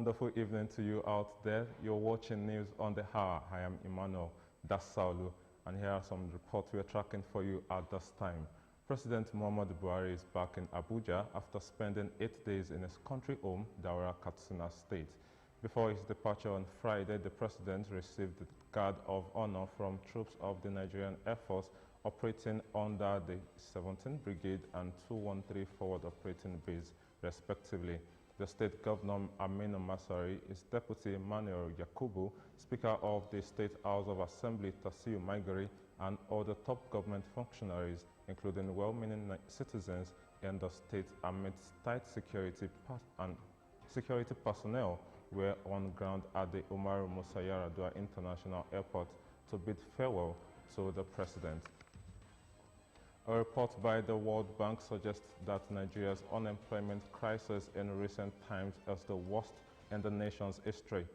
Speaker 5: wonderful evening to you out there. You're watching News on the Hour. I am Emmanuel Dasaulu, and here are some reports we are tracking for you at this time. President Muhammadu Buhari is back in Abuja after spending 8 days in his country home, Daura, Katsina State. Before his departure on Friday, the president received the Guard of Honor from troops of the Nigerian Air Force operating under the 17th Brigade and 213 Forward Operating Base, respectively. The State Governor Aminu Masari, his Deputy Manuel Yakubu, Speaker of the State House of Assembly Tasiu Maigari, and other top government functionaries, including well-meaning citizens in the state amidst tight security personnel, were on ground at the Umaru Musa Yar'Adua International Airport to bid farewell to the president. A report by the World Bank suggests that Nigeria's unemployment crisis in recent times is the worst in the nation's history.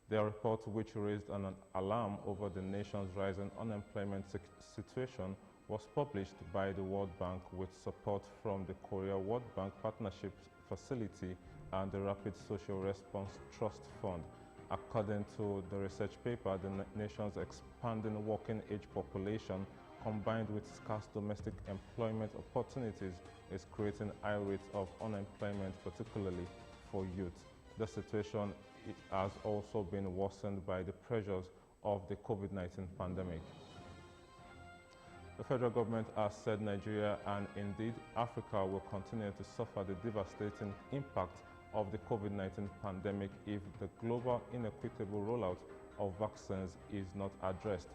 Speaker 5: The report, which raised an alarm over the nation's rising unemployment situation, was published by the World Bank with support from the Korea World Bank Partnership Facility and the Rapid Social Response Trust Fund. According to the research paper, the nation's expanding working age population combined with scarce domestic employment opportunities is creating high rates of unemployment, particularly for youth. The situation has also been worsened by the pressures of the COVID-19 pandemic. The federal government has said Nigeria and indeed Africa will continue to suffer the devastating impact of the COVID-19 pandemic if the global inequitable rollout of vaccines is not addressed.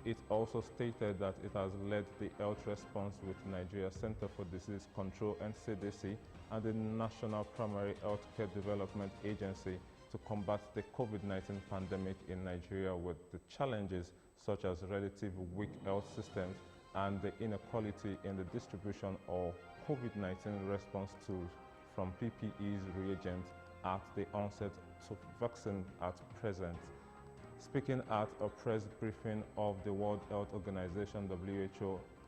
Speaker 5: It also stated that it has led the health response with Nigeria Center for Disease Control (NCDC) and the National Primary Healthcare Development Agency to combat the COVID-19 pandemic in Nigeria with the challenges such as relatively weak health systems and the inequality in the distribution of COVID-19 response tools from PPE's reagents at the onset to vaccine at present. Speaking at a press briefing of the World Health Organization (WHO)